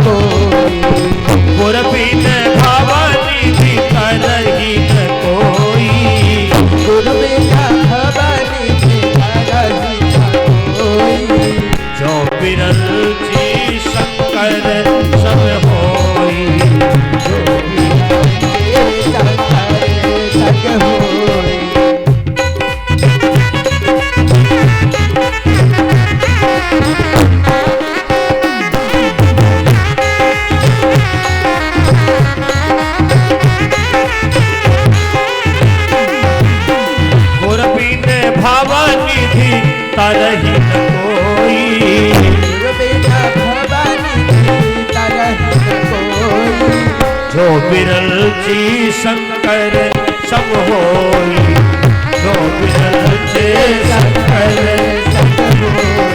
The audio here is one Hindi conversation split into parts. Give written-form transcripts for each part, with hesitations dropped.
कोई, गुर बिन भवनिधि तरहि न कोई, गुर बिन भवनिधि तरहि न कोई, जो बिरंची शंकर सब होई, जो बिरंची शंकर सब होई। गुर बिन भवनिधि तरहि न कोई, गुर बिन भवनिधि तरहि न कोई, जो बिरंची शंकर सब होई, जो बिरंची शंकर सब होई।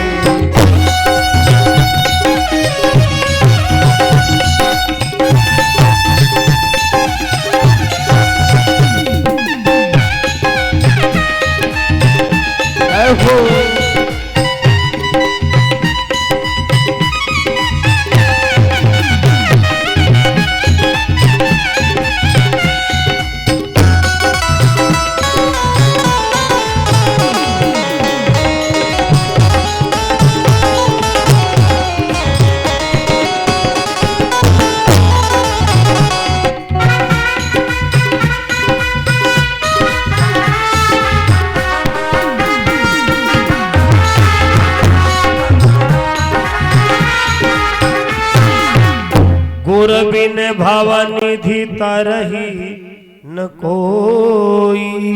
गुर बिन भवनिधि तरहि न कोई,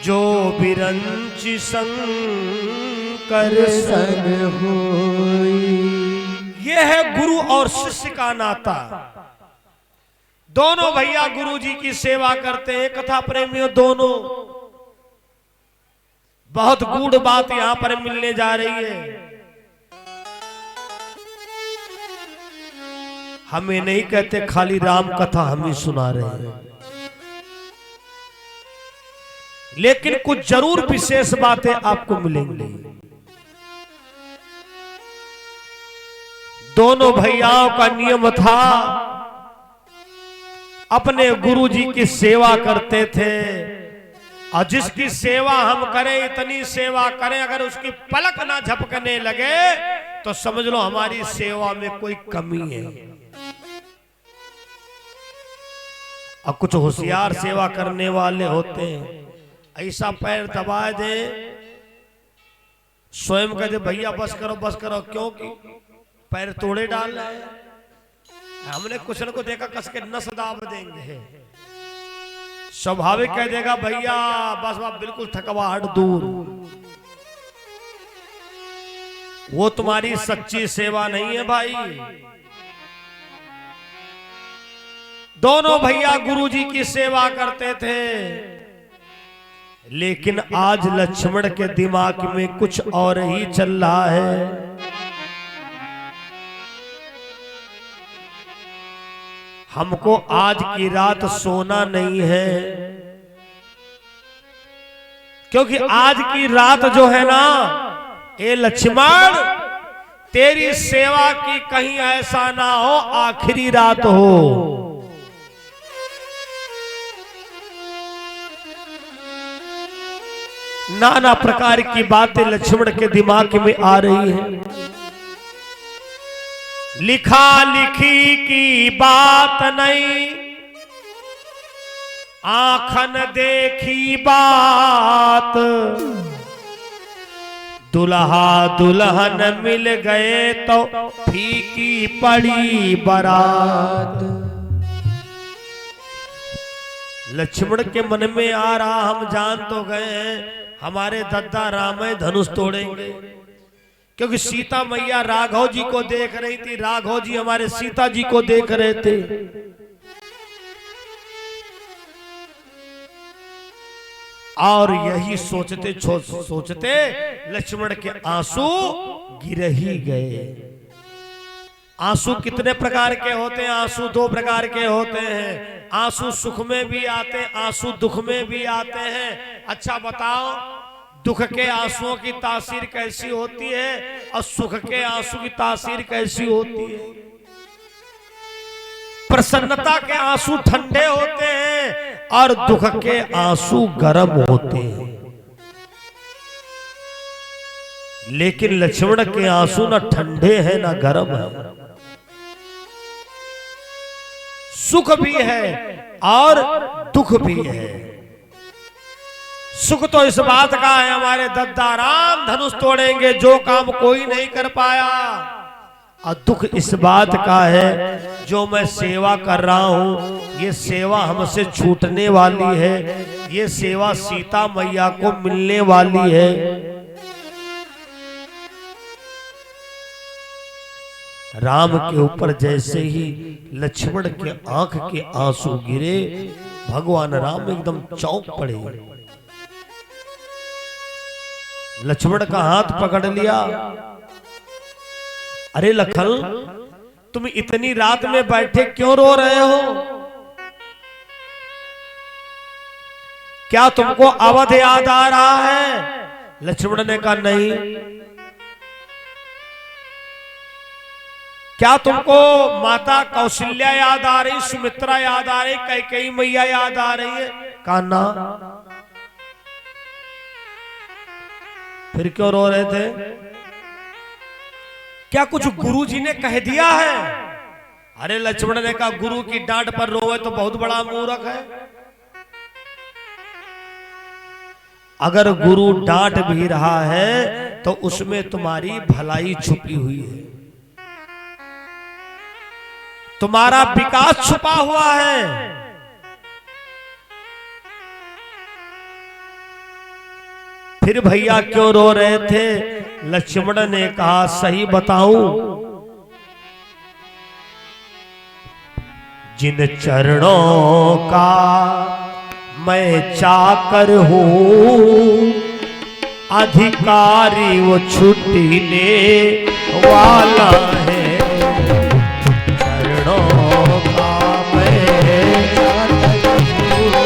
जो बिरंची शंकर संग होई। ये है गुरु और शिष्य का नाता। दोनों भैया गुरु जी की सेवा करते हैं। कथा प्रेमियों दोनों, बहुत गूढ़ बात यहां पर मिलने जा रही है। हमें नहीं कहते खाली राम कथा हम ही सुना रहे हैं, लेकिन कुछ जरूर विशेष बातें आपको मिलेंगी। दोनों भैयाओं का नियम था, अपने गुरु जी की सेवा करते थे। और जिसकी सेवा हम करें, इतनी सेवा करें, अगर उसकी पलक ना झपकने लगे तो समझ लो हमारी सेवा में कोई कमी है। और कुछ होशियार सेवा करने वाले होते हैं, ऐसा पैर दबा दे, स्वयं कहते भैया बस करो बस करो, क्योंकि पैर तोड़े डाल रहे हैं। हमने कुछ न को देखा कस के नस दाब देंगे, स्वाभाविक कह देगा भैया बस बस, बिल्कुल थकवाहट दूर। वो तुम्हारी सच्ची सेवा नहीं है भाई। दोनों भैया गुरुजी की सेवा करते थे, लेकिन आज लक्ष्मण के दिमाग में कुछ और ही चल रहा है। हमको आज की रात सोना नहीं है, क्योंकि आज की रात जो है ना, ए लक्ष्मण, तेरी सेवा की कहीं ऐसा ना हो आखिरी रात हो। नाना प्रकार की बातें लक्ष्मण के दिमाग में आ रही हैं। लिखा लिखी की बात नहीं, आंखन देखी बात, दुल्हा दुल्हन मिल गए तो फीकी पड़ी बारात। लक्ष्मण के मन में आ रहा, हम जान तो गए हैं हमारे दद्दा राम धनुष तोड़ेंगे, क्योंकि सीता मैया राघव जी को देख रही थी, राघव जी हमारे सीता जी को देख रहे थे। और यही सोचते सोचते लक्ष्मण के आंसू गिर ही गए। आंसू कितने प्रकार के होते हैं? आंसू दो प्रकार के होते हैं। आंसू सुख में भी आते हैं, आंसू दुख में भी आते हैं। अच्छा बताओ, दुख के आंसुओं की तासीर कैसी होती है? और सुख के आंसू की तासीर कैसी होती है। प्रसन्नता के आंसू ठंडे होते हैं और दुख के आंसू गर्म होते हैं। लेकिन लक्ष्मण के आंसू ना ठंडे हैं ना गर्म है, सुख भी है और दुख भी है। सुख तो इस बात का है हमारे दद्दा राम धनुष तोड़ेंगे जो काम कोई नहीं कर पाया, और दुख इस बात का है जो मैं सेवा कर रहा हूं ये सेवा हमसे छूटने वाली है, ये सेवा सीता मैया को मिलने वाली है। राम के ऊपर जैसे ही लक्ष्मण के आंख के आंसू गिरे, भगवान राम एकदम चौंक पड़े। लक्ष्मण का हाथ पकड़ लिया। अरे लखन, तुम इतनी रात में बैठे क्यों रो रहे हो? क्या तुमको अवध याद आ रहा है? लक्ष्मण ने कहा नहीं। क्या तुमको माता कौशल्या याद आ रही, सुमित्रा याद आ रही, कैकेयी मैया याद आ रही है? कहा ना। फिर क्यों रो रहे थे? क्या कुछ गुरुजी ने कह दिया है? अरे लक्ष्मण ने कहा गुरु की डांट पर रोए तो बहुत बड़ा मूर्ख है। अगर गुरु डांट भी रहा है तो उसमें तुम्हारी भलाई छुपी हुई है, तुम्हारा विकास छुपा हुआ है। फिर भैया क्यों रो रहे थे? लक्ष्मण ने कहा सही बताऊं, जिन चरणों का मैं चाकर हूं, अधिकारी वो छुट्टीने वाला है। चरणों का मैं चाकर हूं,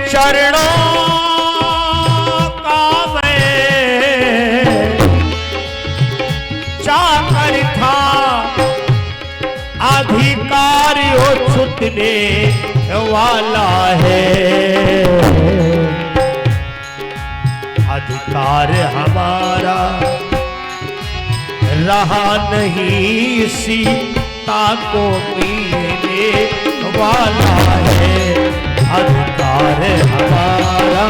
चरणों का मैं चाकर था, अधिकारी वो छूटने वाला है। अधिकार हमारा रहा नहीं, सीता को मिलने वाला है। अधिकार हमारा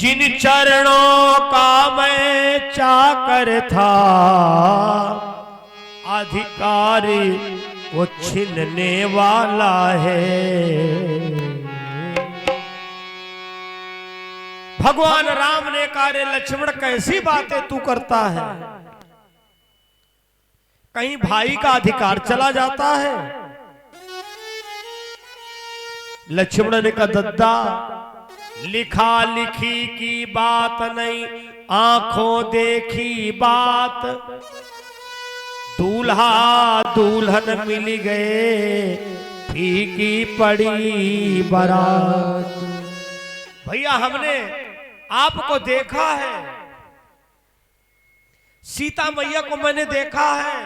जिन चरणों का मैं चाकर था, अधिकारी वो छीनने वाला है। भगवान राम ने कहा रे लक्ष्मण कैसी बातें तू करता है? कहीं भाई का अधिकार चला जाता है? लक्ष्मण ने कहा दद्दा, लिखा लिखी की बात नहीं, आंखों देखी बात। दूल्हा दुल्हन मिल गए, फीकी पड़ी बारात। भैया हमने आपको देखा है, सीता मैया को मैंने देखा है,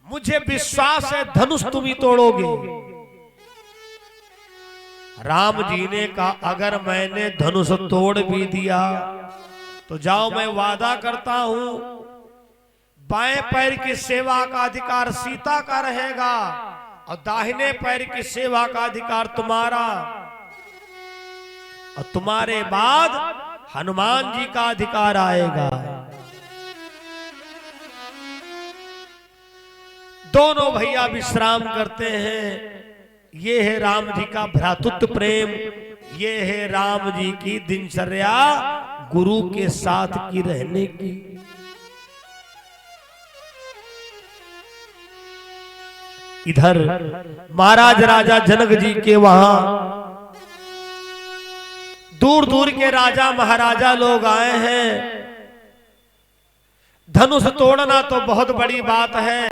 मुझे विश्वास है धनुष तुम ही तोड़ोगे। राम जी ने कहा अगर मैंने धनुष तोड़ भी दिया तो जाओ, मैं वादा करता हूं बाएं पैर की सेवा का अधिकार सीता का रहेगा और दाहिने पैर की सेवा का अधिकार तुम्हारा, और तुम्हारे बाद हनुमान जी का अधिकार आएगा। दोनों भैया विश्राम करते हैं। ये है राम जी का भ्रातृत्व प्रेम, ये है राम जी की दिनचर्या गुरु के साथ की रहने की। इधर महाराज राजा जनक जी के वहां दूर दूर के राजा महाराजा लोग आए हैं। धनुष तोड़ना तो बहुत बड़ी बात है,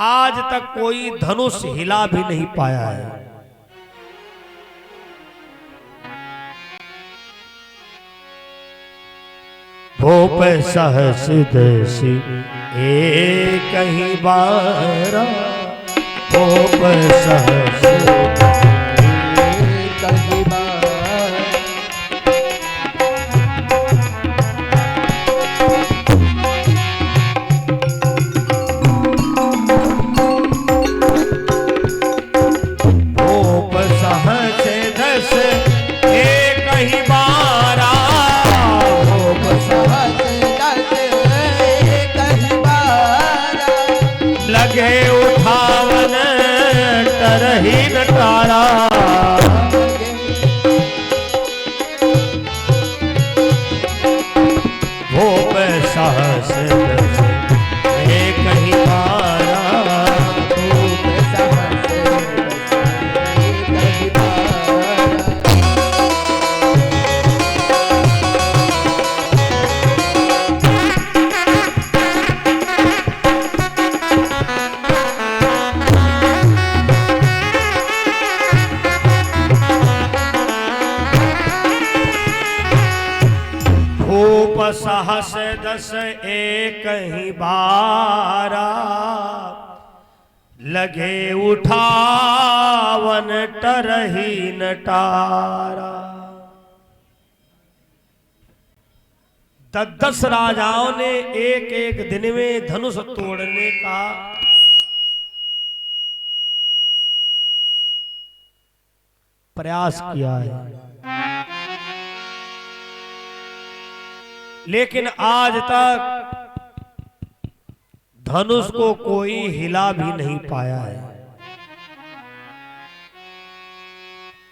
आज तक कोई धनुष हिला भी नहीं पाया है। भोप सहस दसी एक ही बारा, भोप सहस कहीं बार भोप सहस दस एक ही बारा, भोप सहस दस कहीं बार लगे उठावन तरही नटारा। भोप सहस दस एक ही बारा, भूप सहस दस एक ही बारा, लगे उठावन टरही नटारा। 10 राजाओं ने एक एक दिन में धनुष तोड़ने का प्रयास किया है, लेकिन आज तक धनुष को कोई हिला भी नहीं पाया है।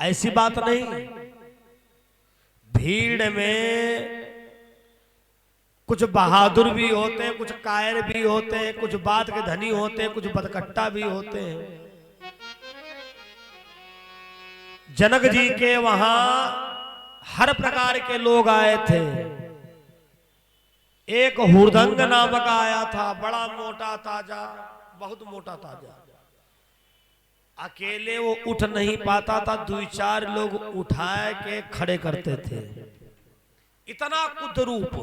ऐसी बात नहीं, भीड़ में कुछ बहादुर भी होते हैं, कुछ कायर भी होते हैं, कुछ बात के धनी होते हैं, कुछ बदकट्टा भी होते हैं। जनक जी के वहां हर प्रकार के लोग आए थे। एक हुरदंग नामक आया था, बड़ा मोटा ताजा, बहुत मोटा ताजा, अकेले वो उठ नहीं पाता था, 2-4 लोग उठाए के खड़े करते थे। इतना कुद्रूप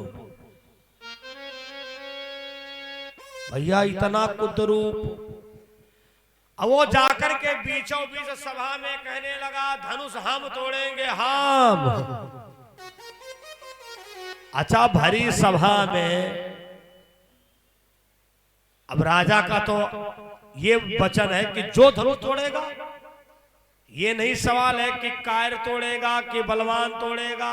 भैया, इतना कुद्रूप। अब वो जाकर के बीचों बीच सभा में कहने लगा, धनुष हम तोड़ेंगे, हम। अच्छा, भरी सभा में अब राजा का तो ये वचन है कि जो धनुष तोड़ेगा, ये नहीं सवाल है कि कायर तोड़ेगा कि बलवान तोड़ेगा।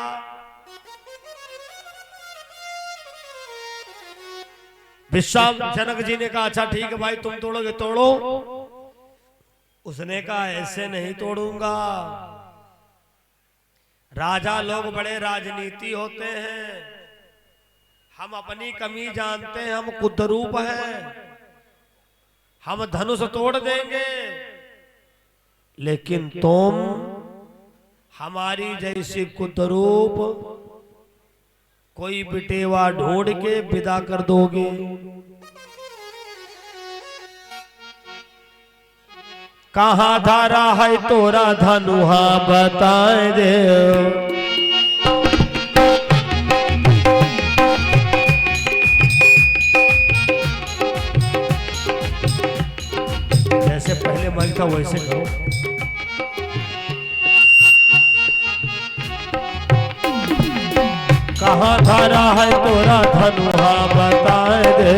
विश्वाम जनक जी ने कहा, अच्छा ठीक है भाई, तुम तोड़ोगे तोड़ो। उसने कहा, ऐसे नहीं तोड़ूंगा। राजा लोग बड़े राजनीति होते हैं, हम अपनी कमी जानते हैं, हम कुद्रूप हैं, हम धनुष तोड़ देंगे, लेकिन तुम हमारी जैसी कुद्रूप कोई बिटेवा ढूंढ के विदा कर दोगे। कहाँ धारा है तोरा धनुहा बताए दे। जैसे पहले मन था वैसे करो। कहाँ धारा है तोरा धनुहा बताए दे।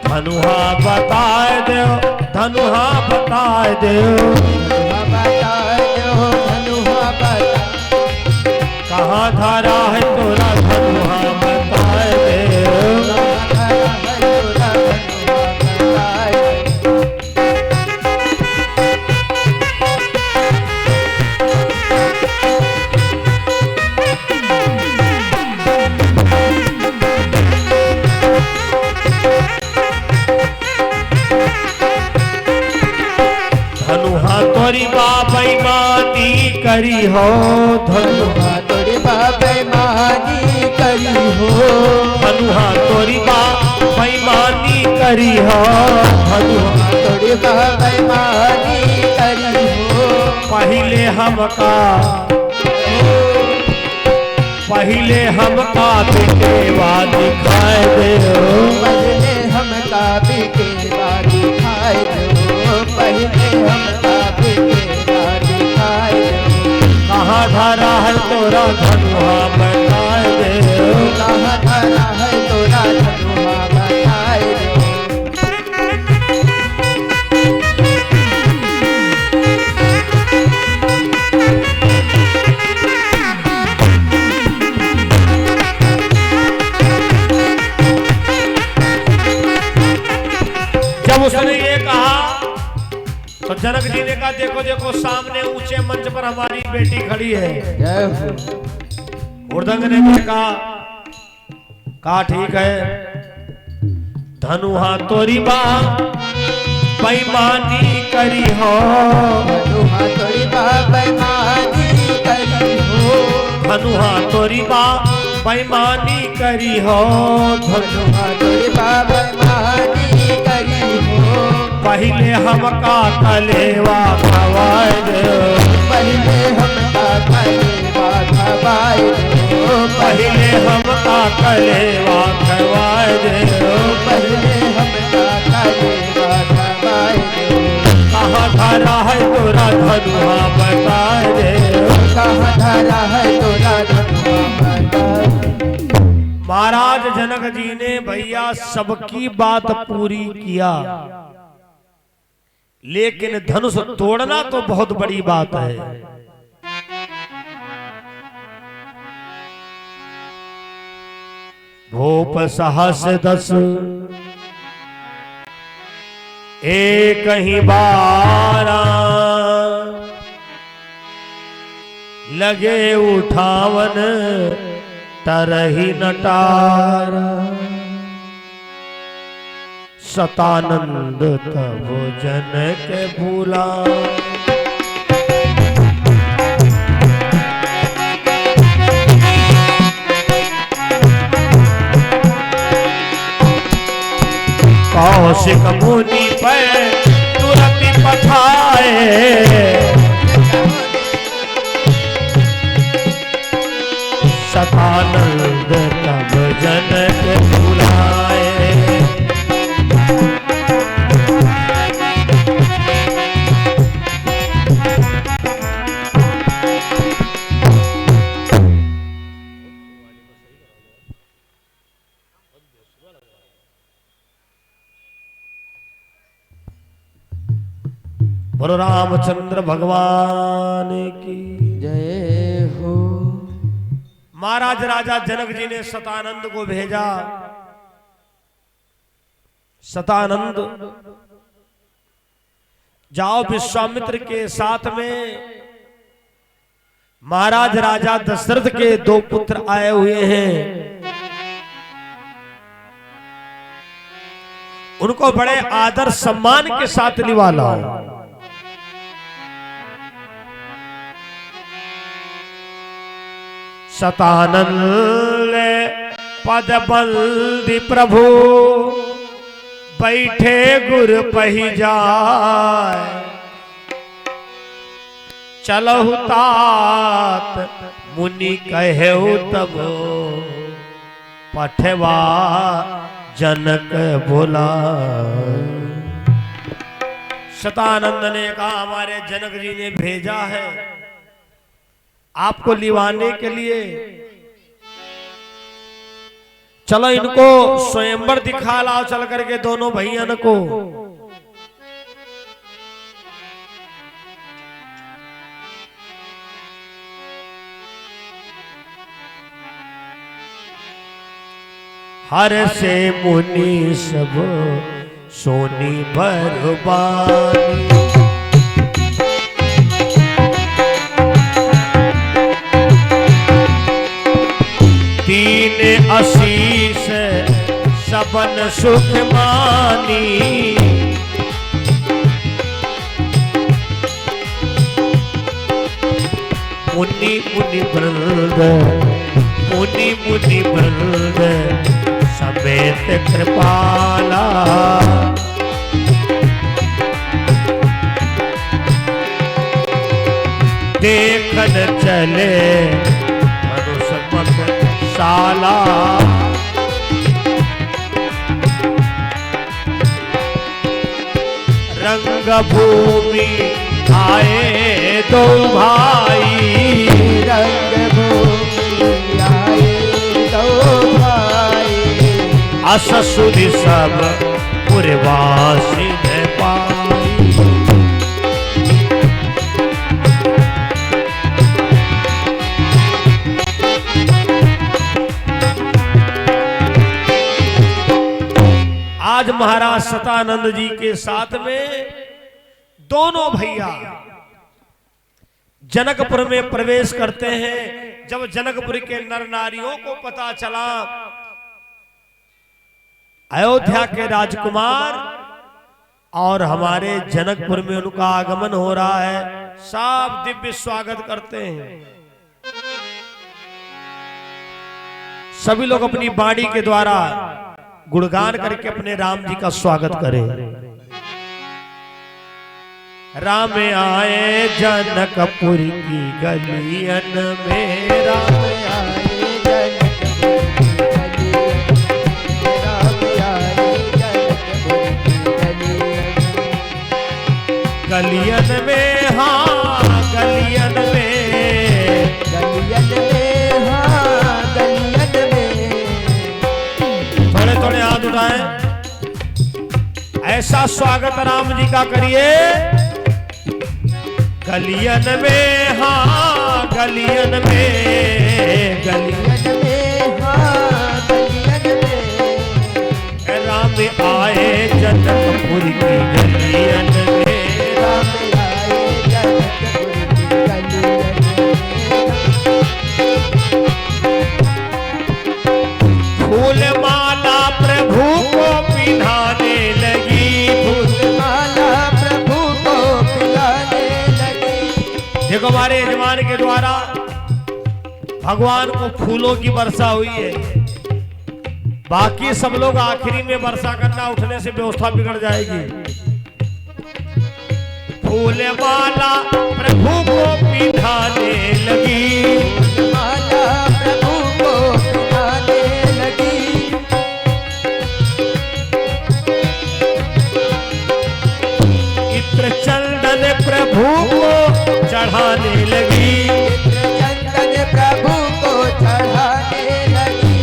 धनुहा बताए दे, धनुहा बताए दे। कहाँ धारा है तोरा धनुहा बताए दे। तोरी बेईमानी करी हो धनुहा तोरी बेईमानी करी हो धनुहा तोरी बेईमानी करी हो धनुहा तोरी बेईमानी करी हो पहले हमका बिकेवा दिखाए दे पहले हमका बिकेवा दिखाए दो पहले हमका बिकेवा दिखाए दो कहाँ धरा है तोरा धनुहा बताए दे कहाँ धरा है तोरा धनुहा बताए दो जब उसने ये कहा तो जनक जी ने कहा देखो देखो सामने ऊंचे मंच पर हमारी बेटी खड़ी है। जय हो उर्दंग ने भी कहा ठीक है धनुहा तोरी बेईमानी करी हो धनुहा तोरी बेईमानी करी हो धनुहा तोरी बेईमानी करी हो धनुहा तोरी बेईमानी करी हो पहले हमका कलेवा खवाए दे पहले हमका कलेवा खवाए दो पहले हमका कलेवा खवाए दे पहले हमका कलेवा खवाए दो कहाँ धरा है तोरा धनुहा बताए दे कहाँ धरा है तोरा धनुहा बताए दो। महाराज जनक जी ने भैया सबकी बात पूरी किया लेकिन धनुष तोड़ना तो बहुत बड़ी बात है। भूप सहस 10 एक ही बारा लगे उठावन तरही नटारा सतानंद तब जनक भूला कौशिक मुनि पर तुरंत पठाए सतानंद तब जनक भुलाए बोलो रामचंद्र भगवान की जय हो। महाराज राजा जनक जी ने सतानंद को भेजा। सतानंद जाओ विश्वामित्र के साथ में महाराज राजा दशरथ के 2 पुत्र आए हुए हैं, उनको बड़े आदर सम्मान के साथ निवाला। सतानंद पद बंदी प्रभु बैठे गुर पही जाए, चलहु तात मुनि कहेउ तब पठवा जनक बोला। सतानंद ने कहा हमारे जनक जी ने भेजा है आपको लिवाने के लिए, चलो इनको स्वयंवर दिखा लाओ चल करके दोनों भैया को। हर से मुनि सब सोनी बरबानी, दीन आशीष सबन सुख मानी, मुनि मुनि वृंद, मुनि मुनि वृंद समेत कृपाला। देखन चले मनुष्य शाला। रंग भूमि आए दो भाई, रंग भूमि आए दो भाई। असुधि सब पुरवासी ने पाई। आज महाराज सतानंद जी के साथ में दोनों भैया जनकपुर में प्रवेश करते हैं। जब जनकपुर के नर नारियों को पता चला अयोध्या के राजकुमार और हमारे जनकपुर में उनका आगमन हो रहा है, सब दिव्य स्वागत करते हैं। सभी लोग अपनी बाणी के द्वारा गुणगान करके अपने राम जी का स्वागत करें। राम आए जनकपुर की गलियन में, राम आए जनकपुर की गलियन में, हाँ गलियन में, गलियन में, हाँ गलियन में। थोड़े थोड़े हाथ उठाएं, ऐसा स्वागत राम जी का करिए। गलियन में, हाँ गलियन में, गलियन में, हाँ गलियन में। राम आए जनकपुर की गलियन में, राम आए जनकपुर की गलियन में। फूल माला प्रभु को पिन्हाने लगी, फूल माला प्रभु को पिलाने लगी। देखो हमारे यजमान के द्वारा भगवान को फूलों की वर्षा हुई है। बाकी सब लोग आखिरी में वर्षा करना, उठने से व्यवस्था बिगड़ जाएगी। फूल माला प्रभु को पिन्हाने लगी, फूल माला प्रभु को पिलाने लगी। इत्र चंदन प्रभु को चढ़ाने लगी, चंदन प्रभु को चढ़ाने लगी।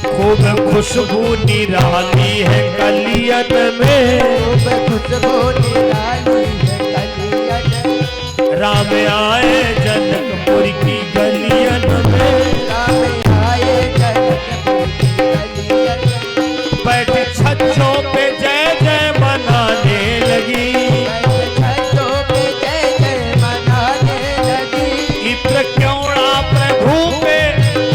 खूब खुशबू निराली है कलियन में, खूब खुशबू निराली है कलियन। राम आए जनकपुर की गलियन में, राम आए जनकपुर की गलियन। बैठ छज्जों पे जय जय मनाने लगी, छज्जों पे जय जय मनाने लगी। इत्र क्योड़ा प्रभु पे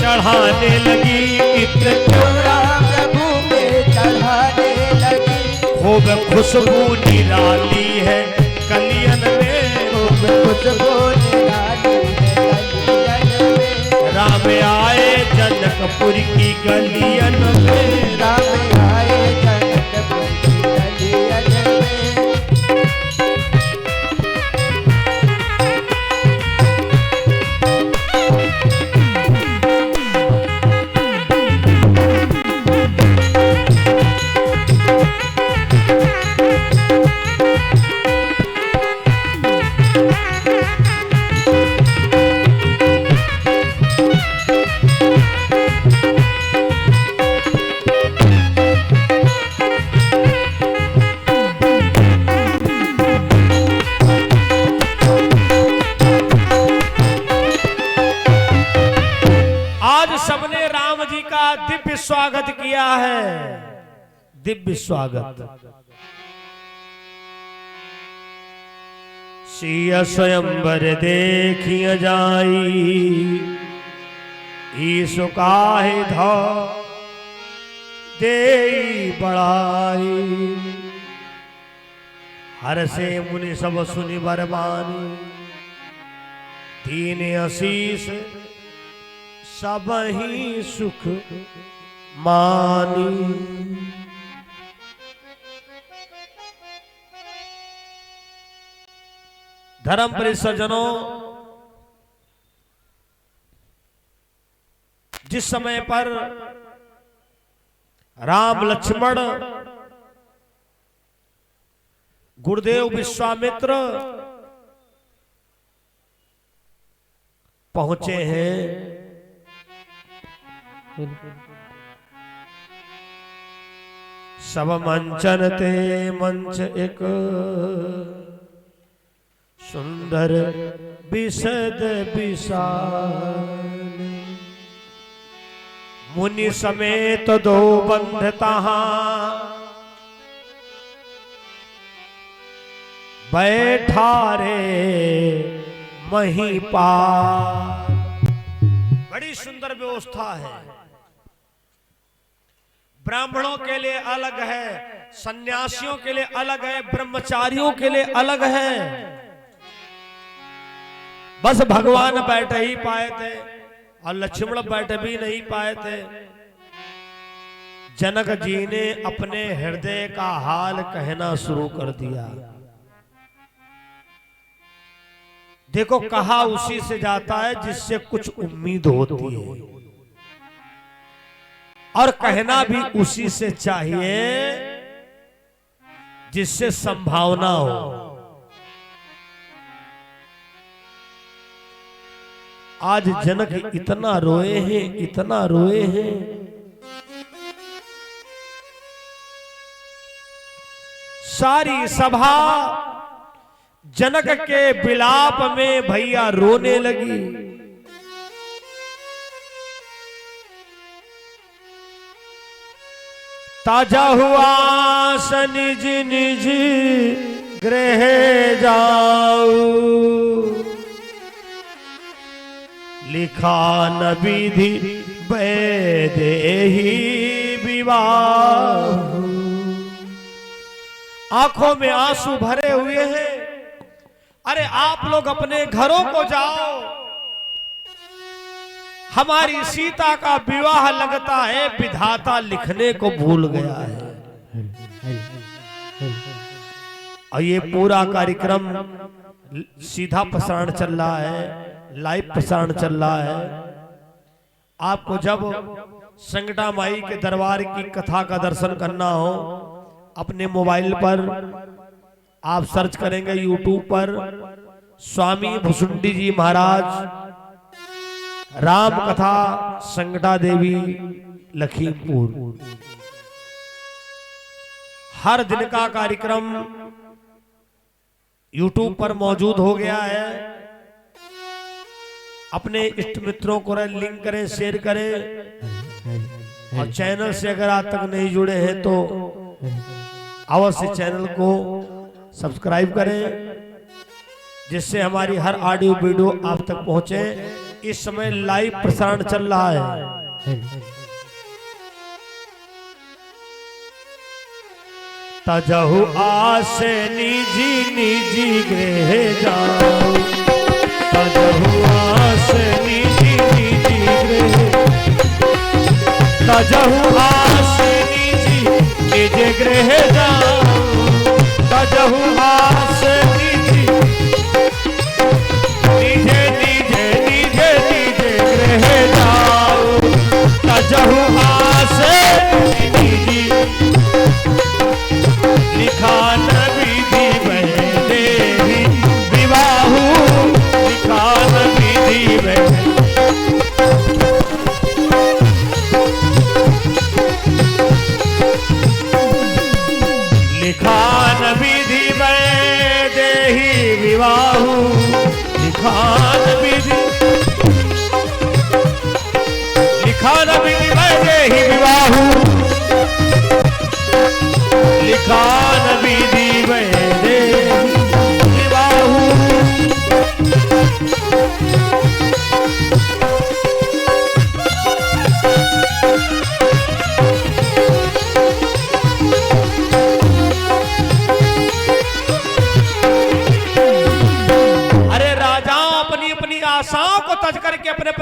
चढ़ाने लगी, इत्र क्योड़ा प्रभु पे चढ़ाने लगी। खूब खुशबू निराली है कलियन में, खूब खुशबू निराली है कलियन में। राम आए जनकपुर की गलियन में, राम आए जनकपुर की गलियन में। दिव्य स्वागत किया है, दिव्य स्वागत। सिया स्वयंवर देखिय जाई, ईसु काहे धा देई बड़ाई। हर से मुनि सब सुनि बरबानी, दीन आशीष सब ही सुख मानी। धर्म परिसजनों, जिस समय पर राम लक्ष्मण गुरुदेव विश्वामित्र पहुंचे हैं, सब मंचन ते मंच एक सुंदर विशद विशाल, मुनि समेत दो बंध तहां बैठा रे महिपाल। बड़ी सुंदर व्यवस्था है। ब्राह्मणों के लिए अलग है, सन्यासियों के लिए अलग है, ब्रह्मचारियों के लिए अलग है। बस भगवान बैठे ही पाए थे और लक्ष्मण बैठे भी नहीं पाए थे। जनक जी ने अपने हृदय का हाल कहना शुरू कर दिया। देखो, कहा उसी से जाता है जिससे कुछ उम्मीद होती है, और कहना भी उसी से चाहिए जिससे संभावना हो। आज जनक इतना रोए हैं, इतना रोए हैं, सारी सभा जनक के विलाप में भैया रोने लगी। ताजा हुआ स निज निज गृह जाऊ, लिखा न विधि वैदेही विवाह। आंखों में आंसू भरे हुए हैं। अरे आप लोग अपने घरों को जाओ, हमारी सीता का विवाह लगता है विधाता लिखने को भूल गया है। और ये पूरा कार्यक्रम सीधा प्रसारण चल रहा है, लाइव प्रसारण चल रहा है। आपको जब संगटा माई के दरबार की कथा का दर्शन करना हो, अपने मोबाइल पर आप सर्च करेंगे यूट्यूब पर स्वामी भुसुंडी जी महाराज राम कथा संगटा देवी लखीमपुर। हर दिन का कार्यक्रम यूट्यूब पर मौजूद हो गया है। अपने इष्ट मित्रों को लिंक करें, शेयर करें, और चैनल से अगर आज तक नहीं जुड़े हैं तो अवश्य चैनल को सब्सक्राइब करें, जिससे हमारी हर ऑडियो वीडियो आप तक पहुंचे। इस समय लाइव प्रसारण चल रहा है। तजहु आस निजी निजी गृह जाओ, तजहु आस निजी निजी गृह, तजहु आस निजी निज गृह जाओ, तजहु आस निजी निजे निजे निजे निजे गृह जाओ, तजहु आस निजी लिखा न विधि वैदेही विवाहु, लिखा न विधि वैदेही। लिखा न विधि वैदेही विवाहु, लिखा न विधि, लिखा न विधि वैदेही विवाहु, लिखा न विधि वैदेही विवाहु।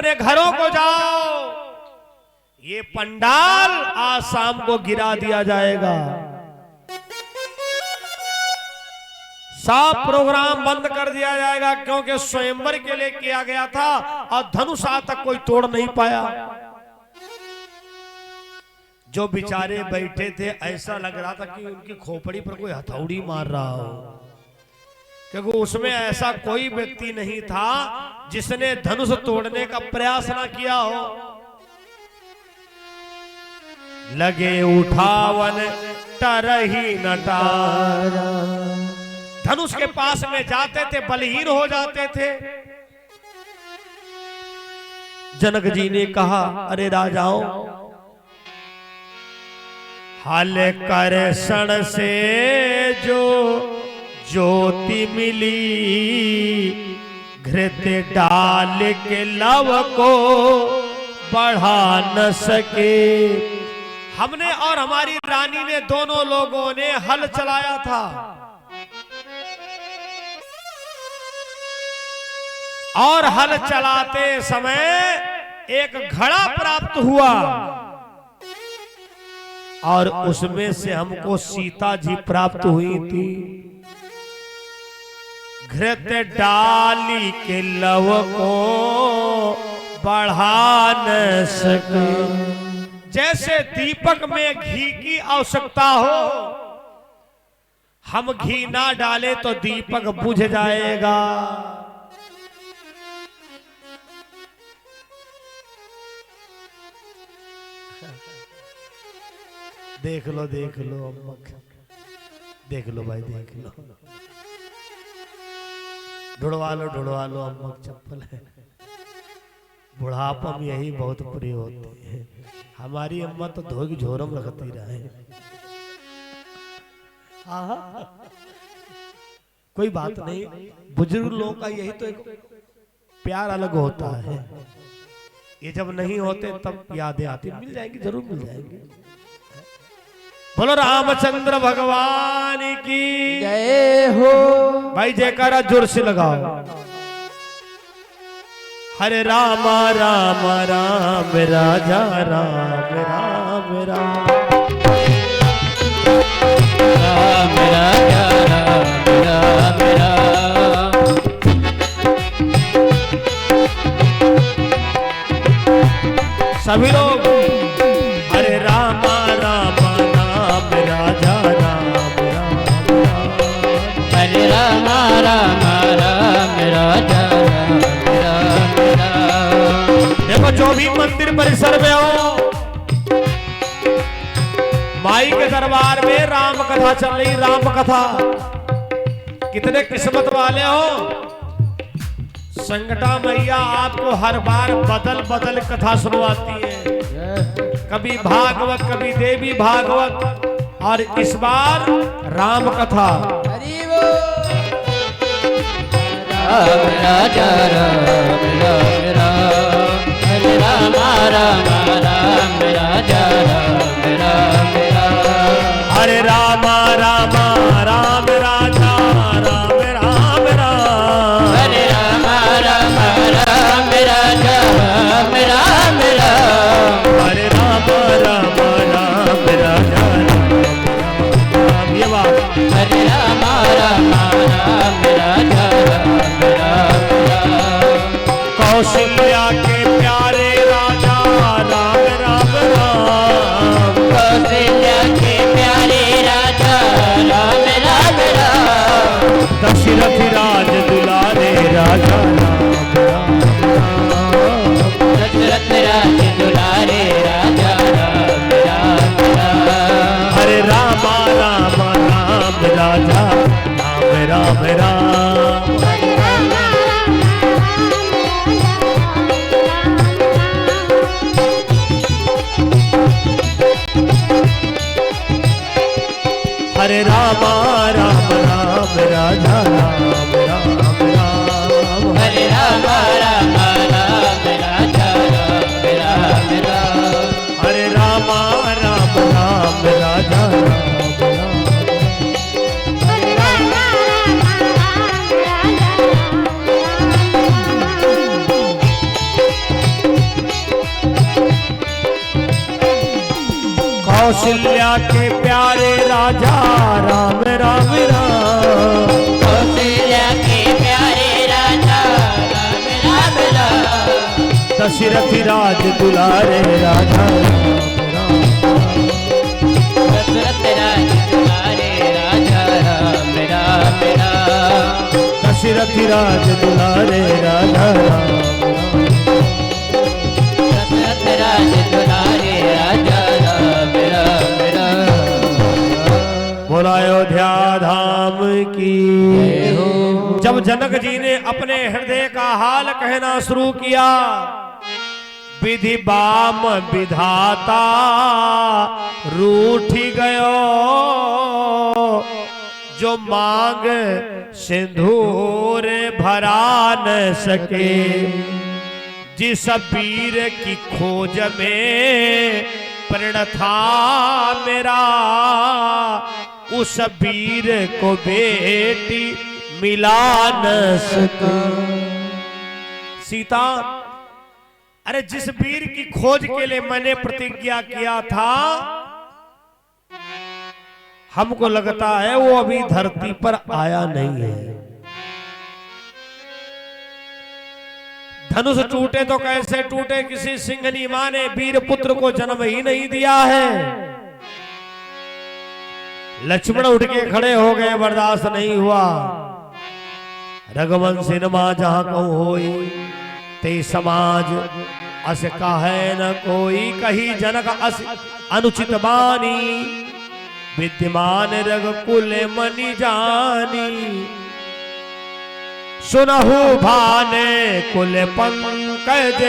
अपने घरों को जाओ, ये पंडाल आज शाम को गिरा दिया जाएगा। सब प्रोग्राम बंद कर दिया जाएगा, क्योंकि स्वयंवर के लिए किया गया था और धनुष आज तक कोई तोड़ नहीं पाया। जो बेचारे बैठे थे ऐसा लग रहा था कि उनकी खोपड़ी पर कोई हथौड़ी मार रहा हो, क्योंकि उसमें ऐसा कोई व्यक्ति नहीं था जिसने धनुष तोड़ने का प्रयास ना किया हो। लगे उठावन टरही नटारा, धनुष के पास में जाते थे बलहीन हो जाते थे। जनक जी ने कहा, अरे राजाओं, हल कर सन से जो ज्योति मिली, घृत डाल के लव को बढ़ा न सके। हमने और हमारी रानी ने दोनों लोगों ने हल चलाया था, और हल चलाते समय एक घड़ा प्राप्त हुआ, और उसमें से हमको सीता जी प्राप्त हुई थी। घृत डाली के लव को बढ़ा न सके। जैसे दीपक में घी की आवश्यकता हो, हम घी ना डाले तो दीपक बुझ जाएगा। देख लो अम्मा, देख लो भाई, देख लो, ढुड़वा लो अम्मा चप्पल है। बुढ़ापा में यही बहुत प्रिय होते हैं। हमारी अम्मा तो धोगी झोरम रखती रहे। कोई बात नहीं, बुजुर्ग लोगों का यही तो एक प्यार अलग होता है। ये जब नहीं होते तब यादें आती। मिल जाएंगी, जरूर मिल जाएंगी। बोलो रामचंद्र भगवान की जय हो। भाई जयकारा जोर से लगाओ। हरे राम राम राम राजा राम राम राम राम राजा राम राम राम। सभी लोग हरे राम राम राम राजा राम राम राम। हरे राम राम राम राजा राम राम राम। देखो जो भी मंदिर परिसर में हो, माई के दरबार में राम कथा चल रही। राम कथा कितने किस्मत वाले हो। संकटा मैया आपको हर बार बदल बदल कथा सुनवाती है। कभी भागवत, कभी देवी भागवत, और इस बार राम कथा। राम राजा राम राम राम। हरे राम राम राम राजा राम राम राम। हरे राम राम राम राजा राम राम राम। हरे राम राम राम राजा राम राम राम। हरे राम राम राम राजा राम राम। ये बात। हरे राम राम राम राजा राम राम राम। कौशल्या के प्यारे राजा राम राम राम। कौशल्या के प्यारे राजा राम राम राम। दशरथ राज दुलारे राजा राम राम राम। दशरथ राज दुलारे राजा राम राम राम। हरे राम राम राम राजा राम राम राम। हरे राम राम राम राजा राम राम राम। हरे राम राम राम राजा राम राम राम। हरे राम राम राम राजा राम राम। कौशल्या के प्यारे राजा राम राम राम। कौशल्या के प्यारे राजा राम राम राम। दशरथ राज दुलारे राजा राम राम। दशरथ राज दुलारे राजा राम राम राम। दशरथ राज दुलारे राजा राम राम। दशरथ राज दुलारे राजा राम राम राम। बोला अयोध्या धाम की। जब जनक जी ने अपने हृदय का हाल कहना शुरू किया, विधि बाम विधाता रूठी गयो, जो मांग सिंदूर भरा न सके, जिस वीर की खोज में प्रण था मेरा, उस वीर को बेटी मिला न सका। सीता, अरे जिस वीर की खोज के लिए मैंने प्रतिज्ञा किया था, हमको लगता है वो अभी धरती पर आया नहीं है। धनुष टूटे तो कैसे टूटे, किसी सिंहनी मां ने वीर पुत्र को जन्म ही नहीं दिया है। लक्ष्मण उठ के खड़े हो गए, बर्दाश्त नहीं हुआ। रघुवंशी मां जहां कहूं होई, ते समाज अस काहे न कोई, कही जनक अस अनुचित बानी, विद्यमान रघुकुल मनि जानी। सुनहु भाने कुल पंकज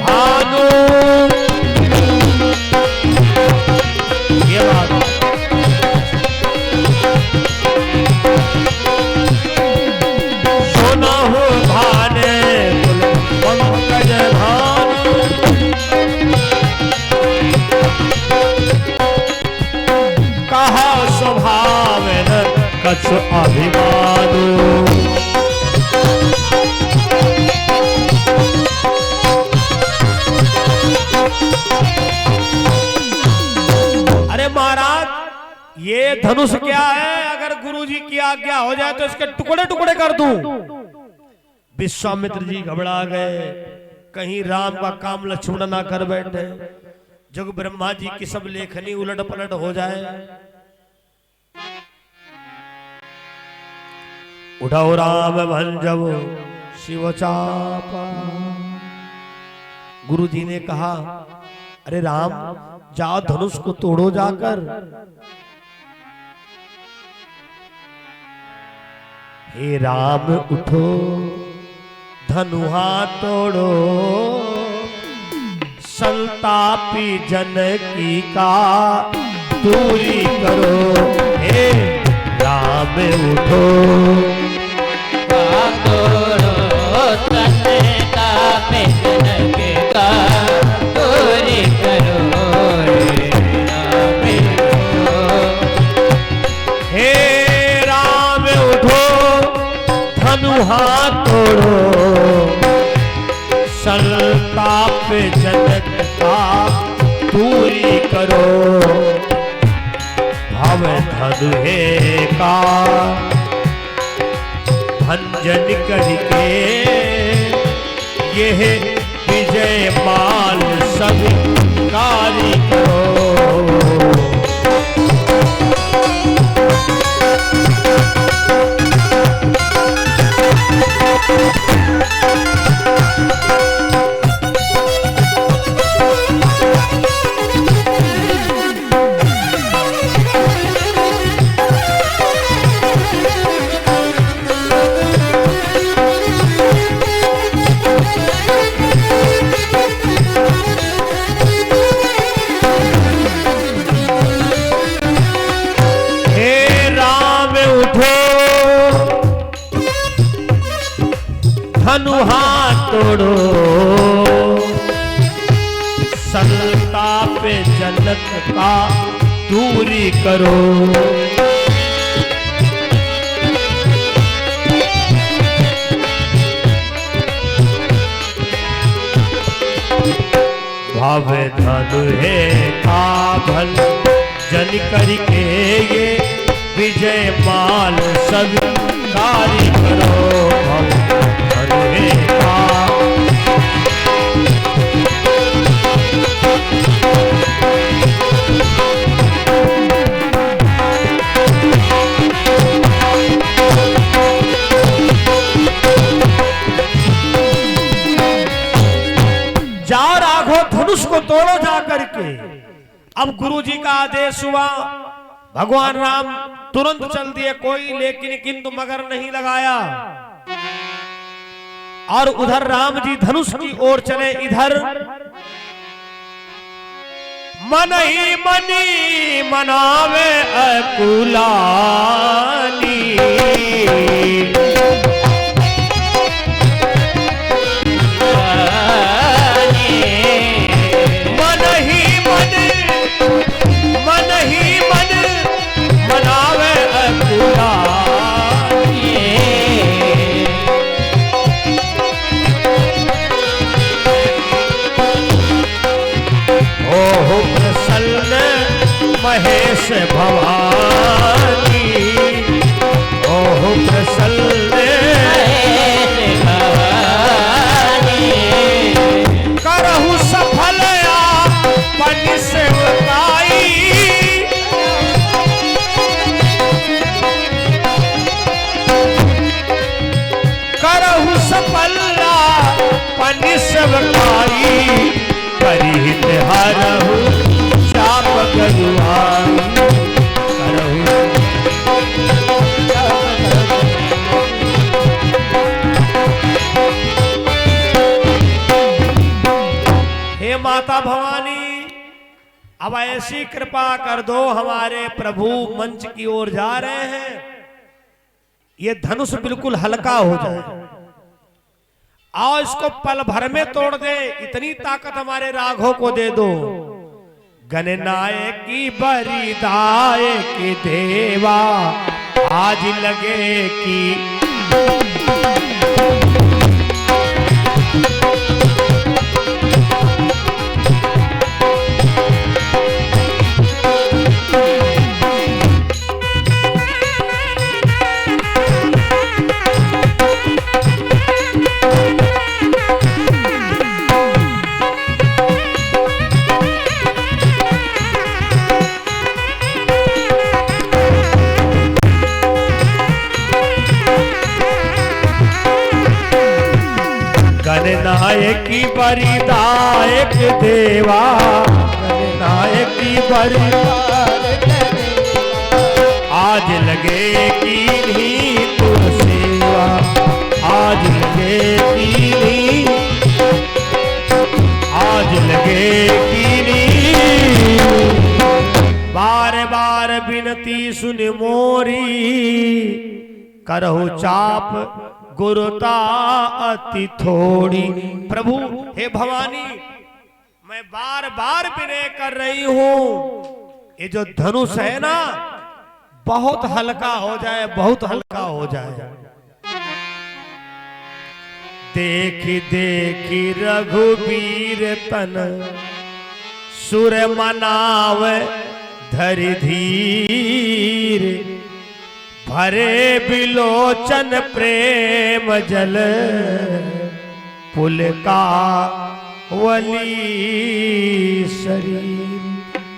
भानु। ये बात सुनहु भाने कुल पंकज भानु, कहा स्वभाव न कछु अभिमानु। अरे महाराज, ये धनुष क्या है? अगर गुरुजी की आज्ञा हो जाए तो इसके टुकड़े टुकड़े कर दूं। विश्वामित्र जी घबरा गए, कहीं राम का काम लक्ष्मण ना कर बैठे, जब ब्रह्मा जी की सब लेखनी उलट पलट हो जाए। उठाओ राम भंजव शिव चापा। गुरु जी ने कहा, अरे राम जाओ धनुष को तोड़ो जाकर। हे राम उठो धनुहा तोड़ो, संतापी जनकी का दूरी करो। हे राम उठो तोड़ो, संतापी जनकी का दूरी करो। हे राम उठो धनुहा तोड़ो, संताप जनक का दूरी करो। भव धनुहे का भंजन करके, यह विजय माल सब कारी करो। धनुहा तोड़ो, संताप जनक का दूरी करो। भव धनु है का भल जन करके ये विजय माल सब कार्य करो भवे का। जा राघो धनुष को तोड़ो जा करके। अब गुरु जी का आदेश हुआ, भगवान राम तुरंत चल दिए, कोई लेकिन किंतु मगर नहीं लगाया। और उधर राम जी धनुष की ओर चले, इधर मन ही मनी मनावे अकुलानी। महेश भवानी ओह प्रसन्न महेश भवानी करहु सफल आपन सेवकाई। करहु सफल आपन सेवकाई करिहित हरहु चाप गरुआई। हे माता भवानी, अब ऐसी कृपा कर दो, हमारे प्रभु मंच की ओर जा रहे हैं, ये धनुष बिल्कुल हल्का हो जाए और इसको पल भर में तोड़ दे, इतनी ताकत हमारे राघव को दे दो। गणनायक की बरिदायक देवा आज लगे की। गणनायकी बरिदायक देवा गणनायकी बरिदायक आज लगे की नहीं तू सेवा। आज लगे की नहीं, आज लगे की नहीं। बार बार बिनती सुन मोरी करहु चाप गुरुता अति थोड़ी। प्रभु हे भवानी, मैं बार बार विनय कर रही हूं, ये जो धनुष है ना बहुत हल्का हो जाए, बहुत हल्का हो जाए। देखी देखी रघुबीर तन सुर मनाव धरि धीर। भरे बिलोचन प्रेम जल पुल का वली शरीर।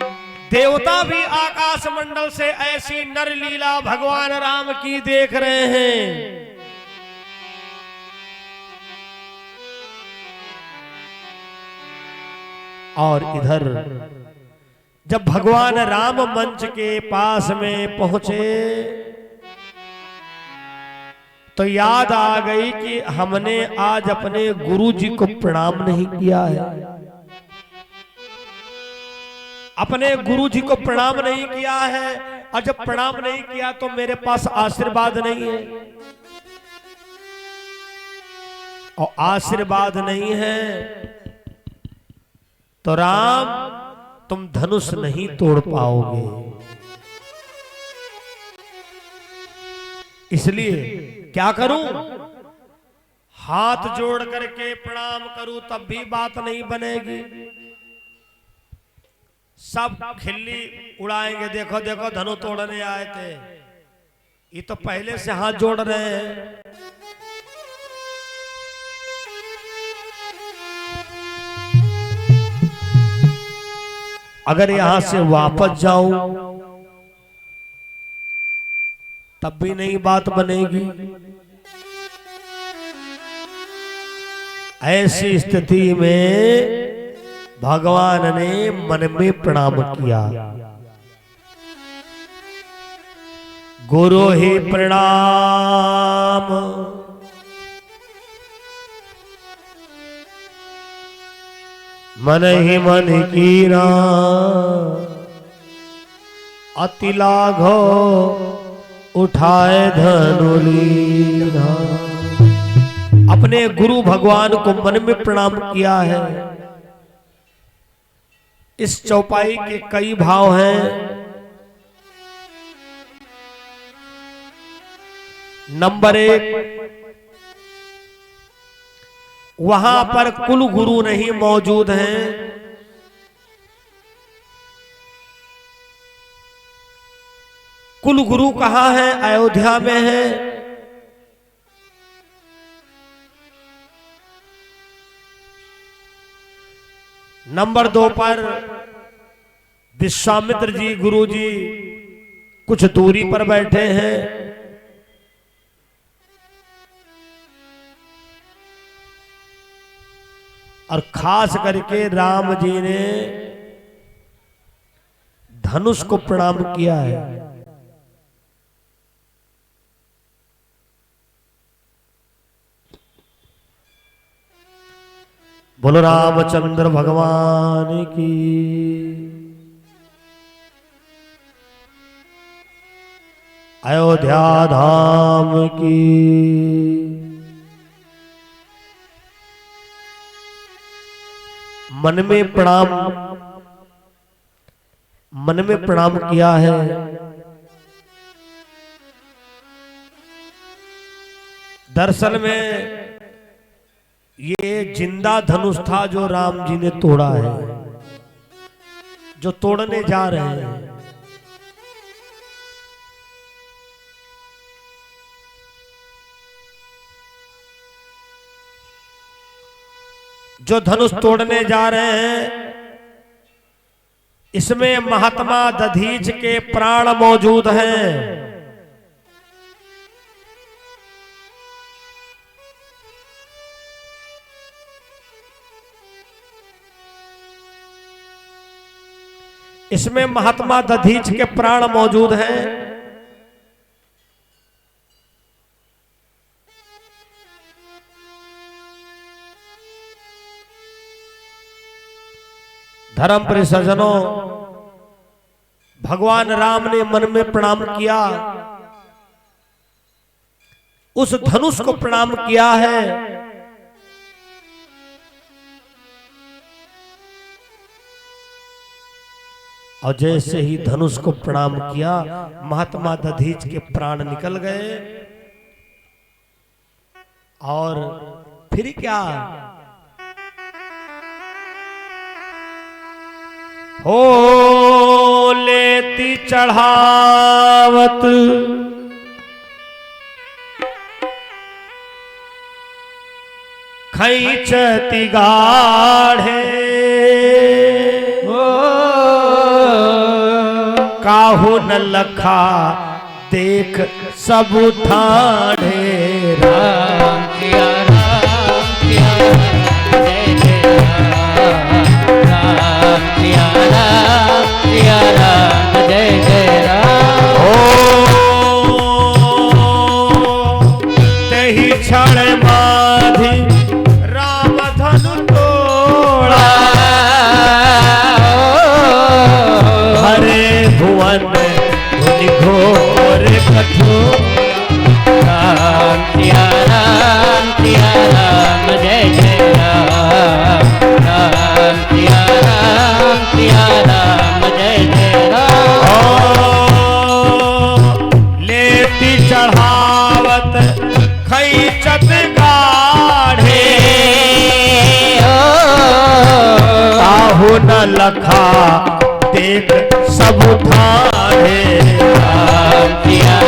देवता भी आकाश मंडल से ऐसी नर लीला भगवान राम की देख रहे हैं। और इधर जब भगवान राम मंच के पास में पहुंचे तो याद आ गई कि हमने आज अपने गुरु जी को प्रणाम नहीं किया है। अपने गुरु जी को प्रणाम नहीं किया है, और जब प्रणाम नहीं किया तो मेरे पास आशीर्वाद नहीं है, और आशीर्वाद नहीं है तो राम तुम धनुष नहीं तोड़ पाओगे। इसलिए क्या करूं, हाथ जोड़ करके प्रणाम करूं तब भी बात नहीं बनेगी। सब खिल्ली उड़ाएंगे, देखो देखो धनु तोड़ने आए थे, ये तो पहले से हाथ जोड़ रहे हैं। अगर यहां से वापस जाऊं तब भी नहीं बात बनेगी। ऐसी स्थिति में भगवान ने मन में प्रणाम किया, गुरु ही प्रणाम, मन ही मन कीरा, अति लाघो उठाए धनुलीधा। अपने गुरु भगवान को मन में प्रणाम किया है। इस चौपाई के कई भाव हैं। नंबर 1, वहां पर कुल गुरु नहीं मौजूद हैं। कुल गुरु कहाँ है? अयोध्या में है। नंबर 2 पर विश्वामित्र जी गुरु जी कुछ दूरी पर बैठे हैं। और खास करके राम जी ने धनुष को प्रणाम किया है। बोलो रामचंद्र भगवान की। अयोध्या धाम की। मन में प्रणाम किया है। दरअसल में ये जिंदा धनुष था जो राम जी ने तोड़ा है, जो तोड़ने जा रहे हैं। जो धनुष तोड़ने जा रहे हैं, इसमें महात्मा दधीच के प्राण मौजूद हैं। इसमें महात्मा दधीच के प्राण मौजूद हैं। धर्म प्रिय सज्जनों, भगवान राम ने मन में प्रणाम किया, उस धनुष को प्रणाम किया है। और जैसे ही धनुष को प्रणाम किया, महात्मा दधीच के प्राण निकल गए। और फिर क्या? हो लेती चढ़ावत खैचती गाढ़े, काहू न लखा देख सब ठाणे। राम किया राम किया जय जय राम किया राम जय जय राम। तेहि क्षण माधि राम धनु तोड़ा, हरे भुवन धुनि घोर कठोर। राम किया राम जय जय राम किया राम जय जय लेती चढ़ावत खैचत गाढ़े, काहू न लखा देख सब ठाणे। राम सिया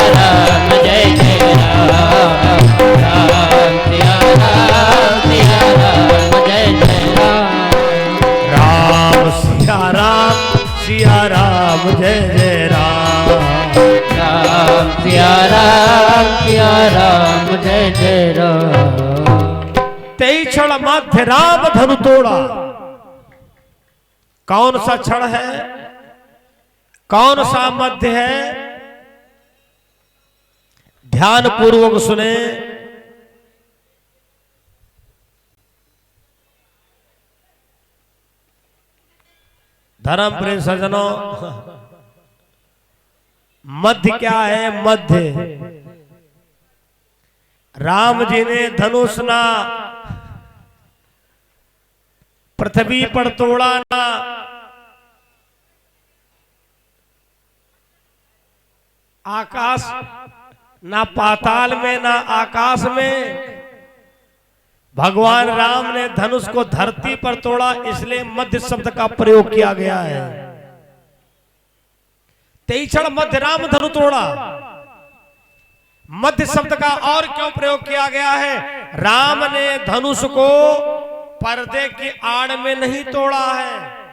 राम जय जय राम। राम सिया राम जय जय राम। राम सिया राम जय जय राम। राम सिया राम जय जय राम। तेई क्षण मध्य राम धनु तोड़ा। कौन सा क्षण है, कौन सा मध्य है? ध्यान पूर्वक सुने। धर्म प्रिय सज्जनों, मध्य क्या है? मध्य राम जी ने धनुष ना पृथ्वी पर तोड़ा, ना आकाश, ना पाताल में, ना आकाश में। भगवान राम ने धनुष को धरती पर तोड़ा, इसलिए मध्य शब्द का प्रयोग किया गया है। तेई क्षण मध्य राम धनु तोड़ा। मध्य शब्द का और क्यों प्रयोग किया गया है? राम ने धनुष को पर्दे की आड़ में नहीं तोड़ा है,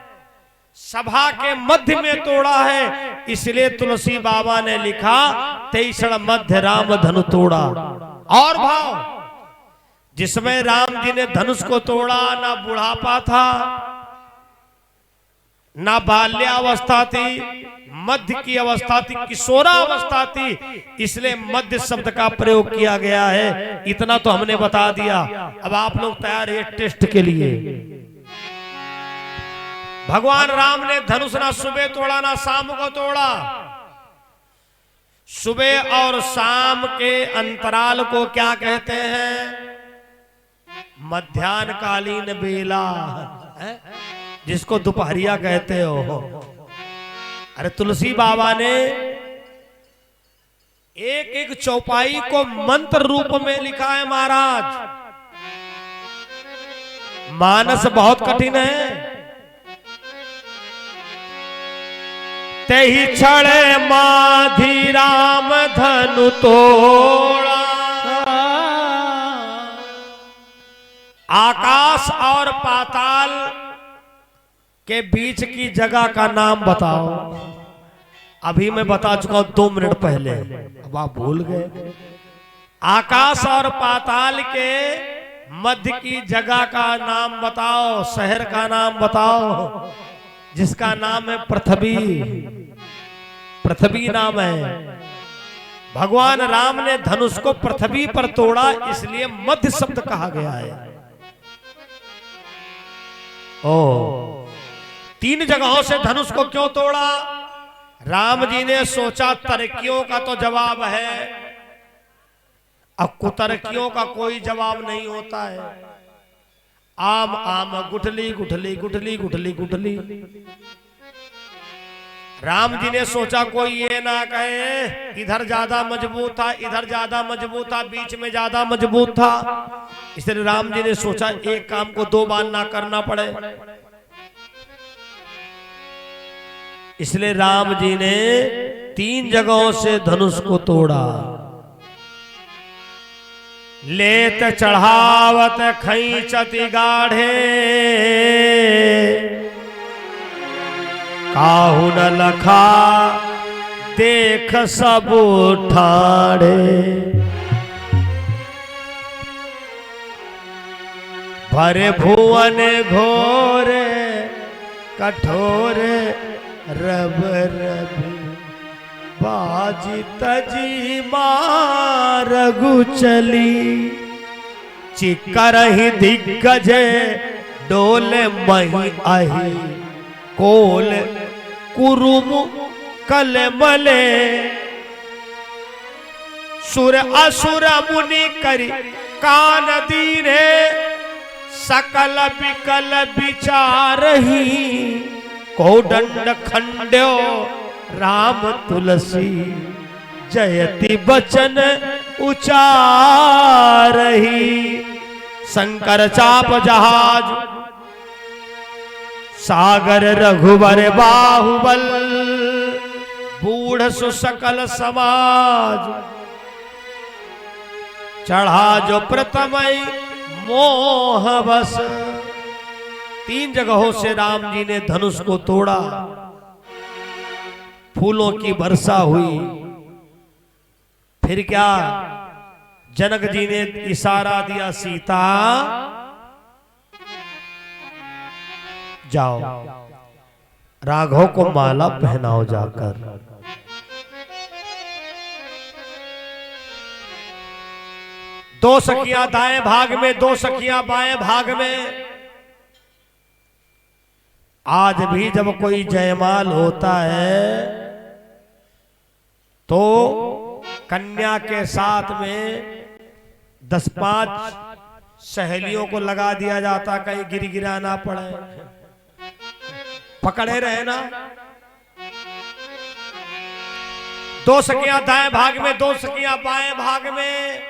सभा के मध्य में तोड़ा है। इसलिए तुलसी बाबा ने लिखा तेई क्षण मध्य राम धनु तोड़ा। और भाव, जिसमें राम जी ने धनुष को तोड़ा, ना बुढ़ापा था, ना बाल्यावस्था थी, मध्य की अवस्था थी, किशोरावस्था थी। इसलिए मध्य शब्द का प्रयोग किया गया है। इतना तो हमने बता दिया। अब आप लोग तैयार हैं टेस्ट के लिए? भगवान राम ने धनुष ना सुबह तोड़ा, ना शाम को तोड़ा। सुबह और शाम के अंतराल को क्या कहते हैं? मध्याह्न कालीन बेला, जिसको दोपहरिया कहते हो। अरे तुलसी बाबा ने एक एक चौपाई को मंत्र रूप में लिखा है महाराज। मानस बहुत कठिन है। तेहि क्षण माधि राम धनु तोड़ा। आकाश और पाताल के बीच की जगह का नाम बताओ। अभी मैं बता चुका हूं 2 मिनट पहले, अब आप भूल गए। आकाश और पाताल के मध्य की जगह का नाम बताओ, शहर का नाम बताओ, जिसका नाम है पृथ्वी। पृथ्वी नाम है। भगवान राम ने धनुष को पृथ्वी पर तोड़ा, इसलिए मध्य शब्द कहा गया है। ओ 3 जगहों से धनुष को क्यों तोड़ा? राम जी ने सोचा तरक्कियों का तो जवाब है, अब कुतर्कियों का कोई जवाब नहीं होता है। आम आम गुठली गुठली गुठली गुठली गुठली। राम जी ने सोचा कोई ये ना कहे इधर ज्यादा मजबूत था, इधर ज्यादा मजबूत था, बीच में ज्यादा मजबूत था। इसलिए राम जी ने सोचा एक काम को 2 बार ना करना पड़े। इसलिए राम जी ने 3 जगहों से धनुष को तोड़ा। लेत चढ़ावत खैचति गाढ़े, काहू न लखा देख सब ठाणे। भरे भुवन घोरे कठोरे रब रबी, बाजी तजी मारगु चली। चिकरहि दिग्गजे डोले मही आही, कोल कुरुम कलमले। सुर असुर मुनि करी कान दीने, सकल विकल विचारही। कोदंड खंड्यो राम तुलसी, जयति बचन उचारही। शंकर चाप जहाज सागर रघुबर बाहुबल बूढ़ सुसकल समाज चढ़ा जो प्रथम मोह बस। 3 जगहों से राम जी ने धनुष को तोड़ा, फूलों की वर्षा हुई। फिर क्या, जनक जी ने इशारा दिया, सीता जाओ राघव को माला पहनाओ जाकर। दो सखियां दाएं भाग में, 2 सखियां बाएं भाग में। आज भी जब कोई जयमाल होता है तो कन्या के साथ में 10-5 सहेलियों को लगा दिया जाता, कहीं गिर गिरा ना पड़े, पकड़े रहे ना। 2 सखियां दाएं भाग में, 2 सखियां बाएं भाग में।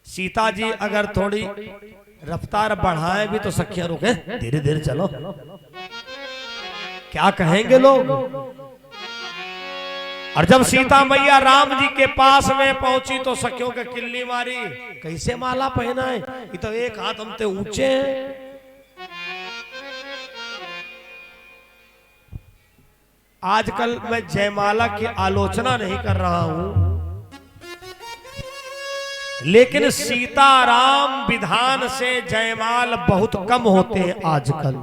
सीता जी अगर थोड़ी रफ्तार बढ़ाएं भी तो सखियां रुके, धीरे धीरे चलो, क्या कहेंगे लोग। और जब सीता मैया राम जी के पास में पहुंची तो सखियों के किल्ली मारी, कैसे माला पहना है, ये तो एक हाथ हमसे ऊंचे हैं। आजकल मैं जयमाला की आलोचना नहीं कर रहा हूं, लेकिन सीताराम विधान से जयमाल बहुत कम होते हैं आजकल।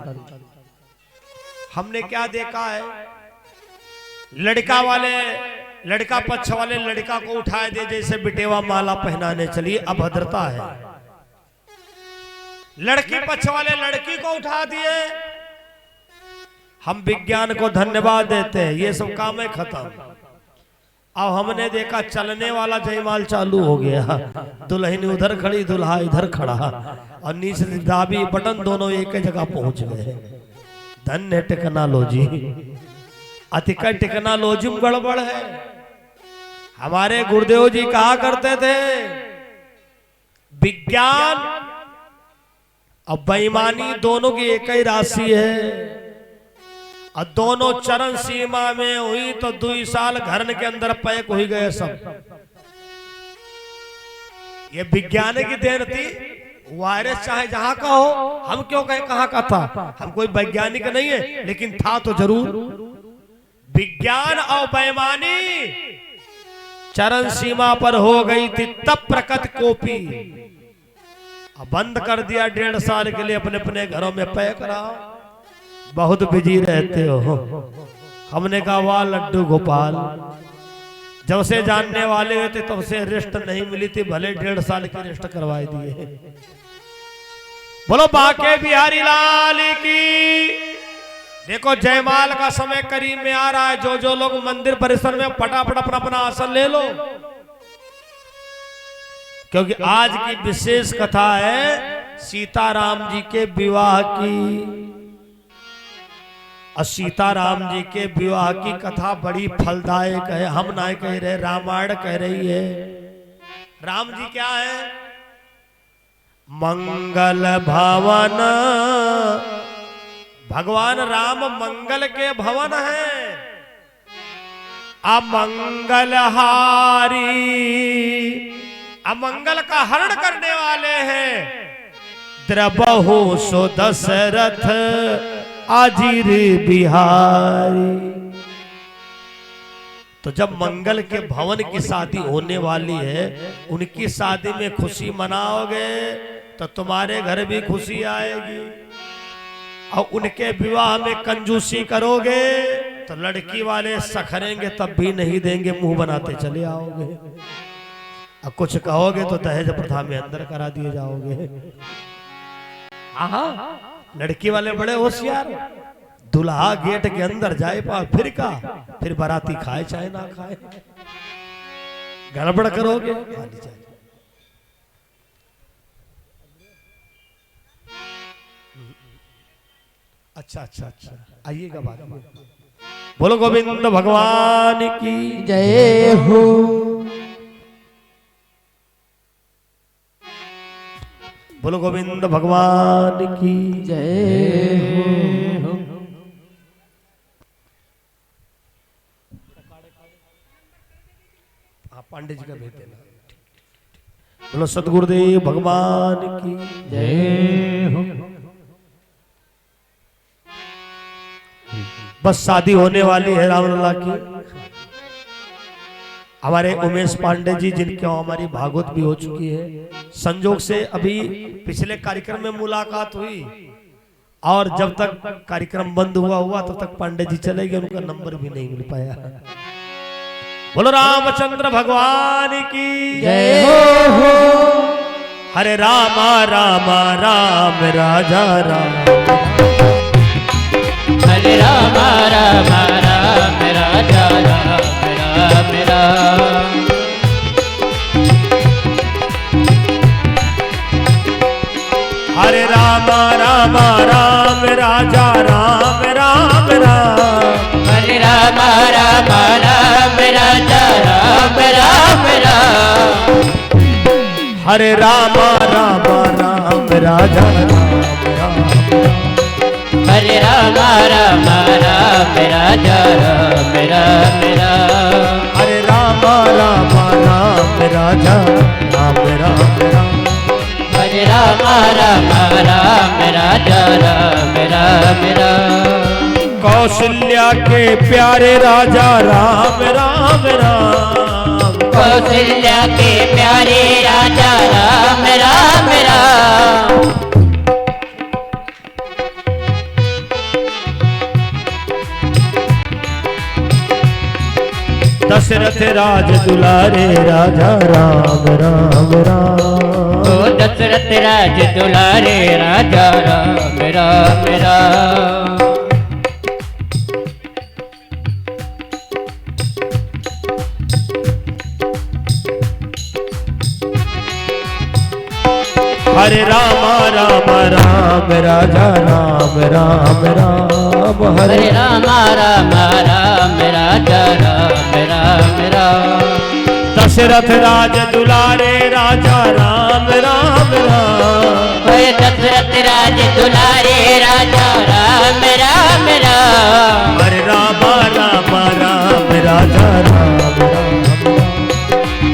हमने क्या देखा है, लड़का पक्ष वाले लड़का को उठाए दे जैसे बिटेवा माला पहनाने चलिए, अभद्रता है। लड़की पक्ष वाले लड़की को उठा दिए। हम विज्ञान को धन्यवाद देते हैं, ये सब काम है खत्म। अब हमने देखा चलने वाला जयमाल चालू हो गया, दुल्हन उधर खड़ी दुल्हा इधर खड़ा और नीचे दाबी बटन दोनों एक जगह पहुंच गए। धन्य टेक्नोलॉजी, अतिकट टेक्नोलॉजी में गड़बड़ है। हमारे गुरुदेव जी कहा करते थे, विज्ञान और बेईमानी दोनों की एक ही राशि है, और दोनों चरण सीमा में हुई तो 2 साल घर के अंदर पैक हो गए सब। ये विज्ञान की देन थी। वायरस चाहे जहां का हो, हम क्यों कहें कहां का था, हम कोई वैज्ञानिक नहीं है, लेकिन था तो जरूर। विज्ञान और बेईमानी चरण सीमा पर हो गई थी, तब प्रकट कॉपी बंद कर दिया। 1.5 साल के लिए अपने अपने घरों में पैक रहा। बहुत बिजी रहते हो। हमने कहा वाह लड्डू गोपाल, जब से जानने वाले हुए थे तब से रेस्ट नहीं मिली थी, भले 1.5 साल की रेस्ट करवाई दिए। बोलो बाके बिहारी लाल की। देखो जयमाल का समय करीब में आ रहा है। जो लोग मंदिर परिसर में फटाफट अपना अपना आसन ले लो, क्योंकि आज की विशेष कथा है सीताराम जी के विवाह की। और सीताराम जी के विवाह की कथा बड़ी फलदायक है। हम ना कह रहे, रामायण कह रही है। राम जी क्या है, मंगल भवन। भगवान राम मंगल के भवन है। अमंगल हारी, अमंगल का हरण करने वाले हैं। द्रबहु सो दशरथ आजिर बिहारी। तो जब मंगल के भवन की शादी होने वाली है, उनकी शादी में खुशी मनाओगे तो तुम्हारे घर भी खुशी आएगी। और उनके विवाह में कंजूसी करोगे तो लड़की वाले सखरेंगे, तब भी नहीं देंगे, मुंह बनाते चले आओगे। और कुछ कहोगे तो दहेज प्रथा में अंदर करा दिए जाओगे। लड़की वाले बड़े होशियार, दुल्हा गेट के अंदर जाए पा फिर बाराती खाए चाहे ना खाए, गड़बड़ करोगे। अच्छा, आइएगा बाद में। बोलो गोविंद भगवान की जय हो। बोलो गोविंद भगवान की जय हो। पांडे जी का भेज देना। बोलो सतगुरुदेव भगवान की जय हो। बस शादी होने वाली है रामलला की। हमारे उमेश पांडे जी जिनके हमारी भागवत भी हो चुकी है, संजोग से अभी पिछले कार्यक्रम में मुलाकात हुई और जब तक कार्यक्रम बंद हुआ तब तक पांडे जी चले गए, उनका नंबर भी नहीं मिल पाया। बोलो रामचंद्र भगवान की जय हो। हरे रामा रामा राम राजा राम, हरे राम राम राम राजा राम राम राम। हरे रामा रामा राम राजा राम राम राम। हरे राम राम राम राजा राम राम राम। हरे रामा रामा राम राजा राम राम। हरे राम राम राम राजा राम राम राम। हरे रामा रामा राम राजा राम राम राम। हरे राम राम राम राजा राम राम राम। कौशल्या के प्यारे राजा राम राम राम। कौशल्या के प्यारे राजा राम राम राम। दशरथ राज दुलारे राजा राम राम राम। ओ दशरथ राज दुलारे राजा राम राम राम। हरे रामा राम राम राजा राम राम राम। हरे राम राम राम राजा राम राम राम। दशरथ राज दुलारे राजा राम राम राम। हरे दशरथ राज दुलारे राजा राम राम राम। हरे रामा राम राम राजा राम राम।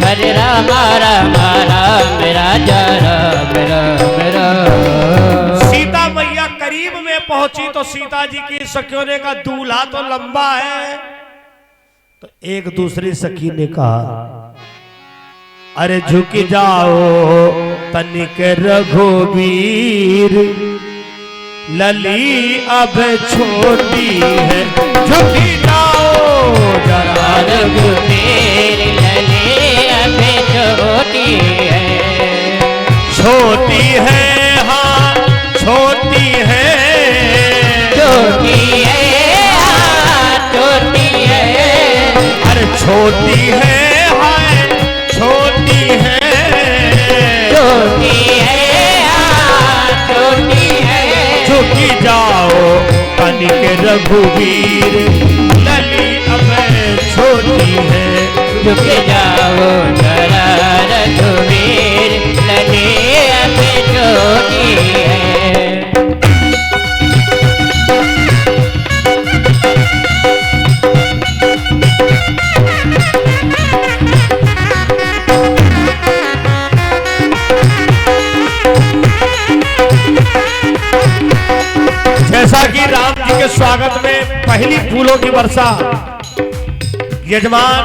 हरे राम राम राम राजा राम राम राम। सीता मैया करीब में पहुंची तो सीता जी की सखियों ने कहा दूल्हा तो लंबा है। तो एक दूसरी सखी ने कहा अरे झुक जाओ तनिक रघुवीर, लली अब छोटी है। झुक जाओ जरा रघुवीर, लली अब छोटी है। छोटी है हाँ छोटी है। छोटी है छोटी है। अरे छोटी है हाय छोटी है। छोटी है छोटी है। झुकी जाओ तनिक रघुवीर, लली अब छोटी है। झुक जाओ जरा रघुवीर, लली अब छोटी है। जैसा कि राम जी के स्वागत में पहली फूलों की वर्षा यजमान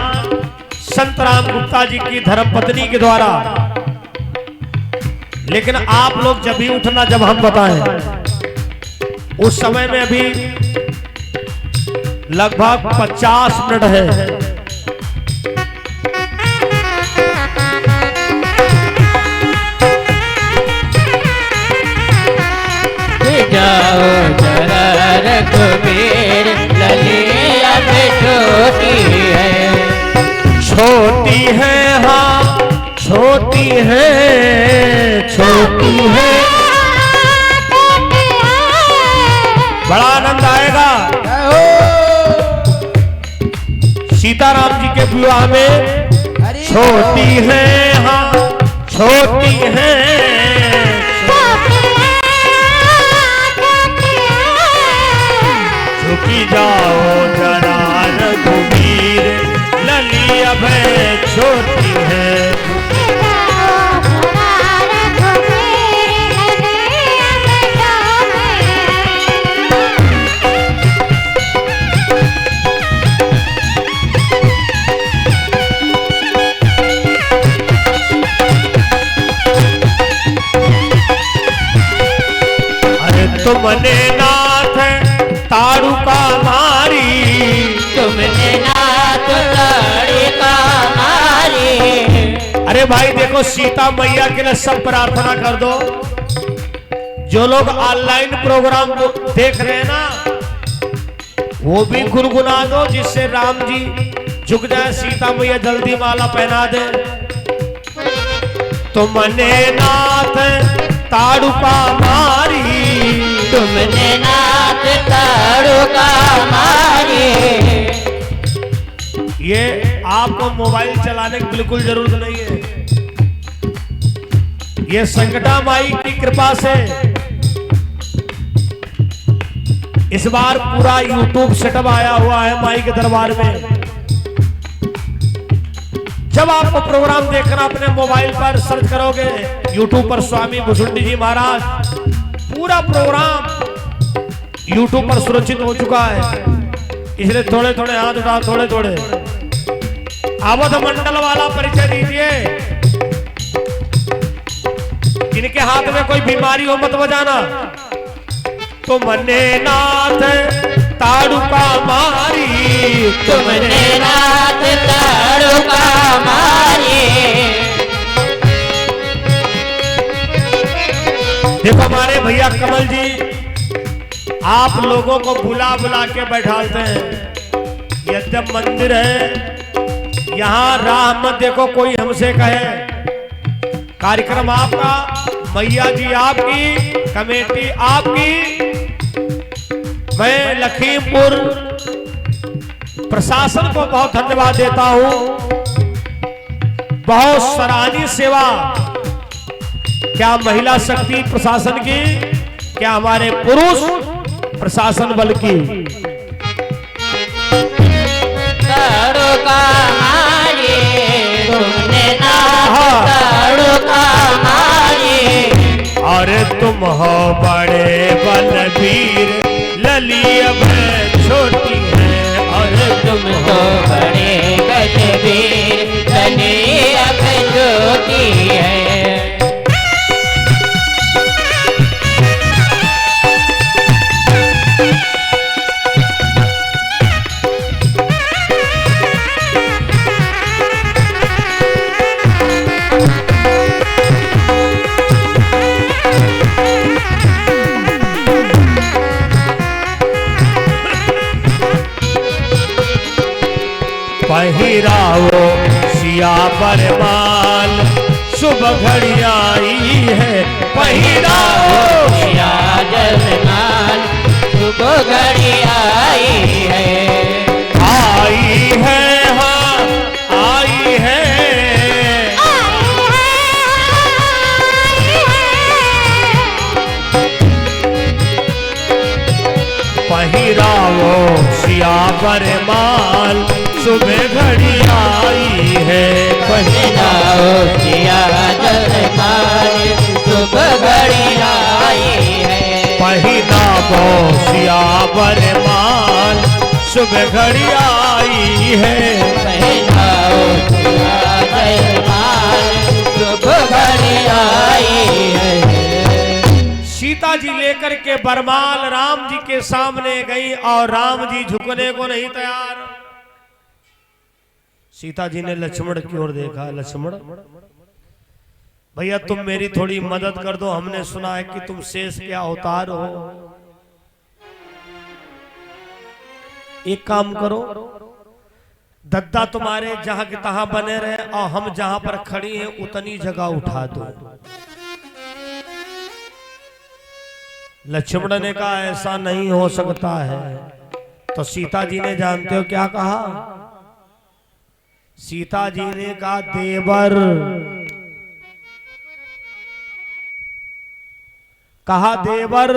संत राम गुप्ता जी की धर्मपत्नी के द्वारा, लेकिन आप लोग जब भी उठना जब हम बताएं, उस समय में अभी लगभग 50 मिनट है। जाओ जरा रघुवीर, लली अब छोटी है। छोटी है हाँ छोटी है। छोटी है। बड़ा आनंद आएगा सीताराम जी के विवाह में। छोटी है हाँ छोटी है। झुकी जाओ जरा रघुवीर, लली अब छोटी तुमने नाथ ताड़ुका मारी, तुमने नाथ ताड़ुका मारी। अरे भाई देखो सीता मैया के लिए सब प्रार्थना कर दो। जो लोग ऑनलाइन प्रोग्राम देख रहे हैं ना, वो भी गुनगुना दो जिससे राम जी झुक जाए, सीता मैया जल्दी माला पहना दे। तुमने नाथ ताड़ुका मारी, तुमने नाथ ताड़ुका मारी। ये आपको मोबाइल चलाने की बिल्कुल जरूरत नहीं है। ये संकटा माई की कृपा से इस बार पूरा YouTube सेटअप आया हुआ है माई के दरबार में। जब आपको प्रोग्राम देखना अपने मोबाइल पर सर्च करोगे YouTube पर स्वामी भुसुंडी जी महाराज, पूरा प्रोग्राम YouTube पर सुरक्षित हो चुका है। इसलिए थोड़े थोड़े हाथ उठाओ, थोड़े थोड़े। अवध मंडल वाला परिचय दीजिए। जिनके हाथ में कोई बीमारी हो मत बजाना। तुमने नाथ ताड़ुका मारी, तुमने नाथ ताड़ुका मारी। देखो हमारे भैया कमल जी आप लोगों को बुला बुला के बैठाते हैं। यह जब मंदिर है, यहाँ राह मत देखो कोई हमसे कहे। कार्यक्रम आपका, मैया जी आपकी, कमेटी आपकी। मैं लखीमपुर प्रशासन को बहुत धन्यवाद देता हूं। बहुत सराहनीय सेवा, क्या महिला शक्ति प्रशासन की, क्या हमारे पुरुष प्रशासन बल की। ताड़ुका मारी, तुमने नाथ ताड़ुका मारी। अरे तुम हो बड़े बलवीर, लली अब छोटी है। और तुम तो बड़े गजबीर, लली अब छोटी है। पहिराओ सिया बरमाल, सुबह घड़ी आई है। पहिराओ सिया जरमाल, सुबह घड़ी आई है। आई है, हाँ आई है। पहिराओ सिया बरमाल, सुबह घड़ी आई है। पहिराओ सिया जरमाल, सुबह घड़ी आई है। पहिराओ सिया बरमाल, सुबह घड़ी आई है। पहिराओ सिया जरमाल, सुबह घड़ी आई है। सीता जी लेकर के बरमाल राम जी के सामने गई और राम जी झुकने को नहीं तैयार। सीता जी ने लक्ष्मण की ओर देखा। लक्ष्मण भैया तुम मेरी थोड़ी मदद कर दो, हमने सुना है कि तुम शेष के अवतार हो। एक काम करो, दद्दा तुम्हारे जहां के तहां बने रहे और हम जहां पर खड़ी हैं उतनी जगह उठा दो। लक्ष्मण ने कहा ऐसा नहीं हो सकता है। तो सीता जी ने जानते हो क्या कहा? सीता जी ने कहा देवर, कहा देवर।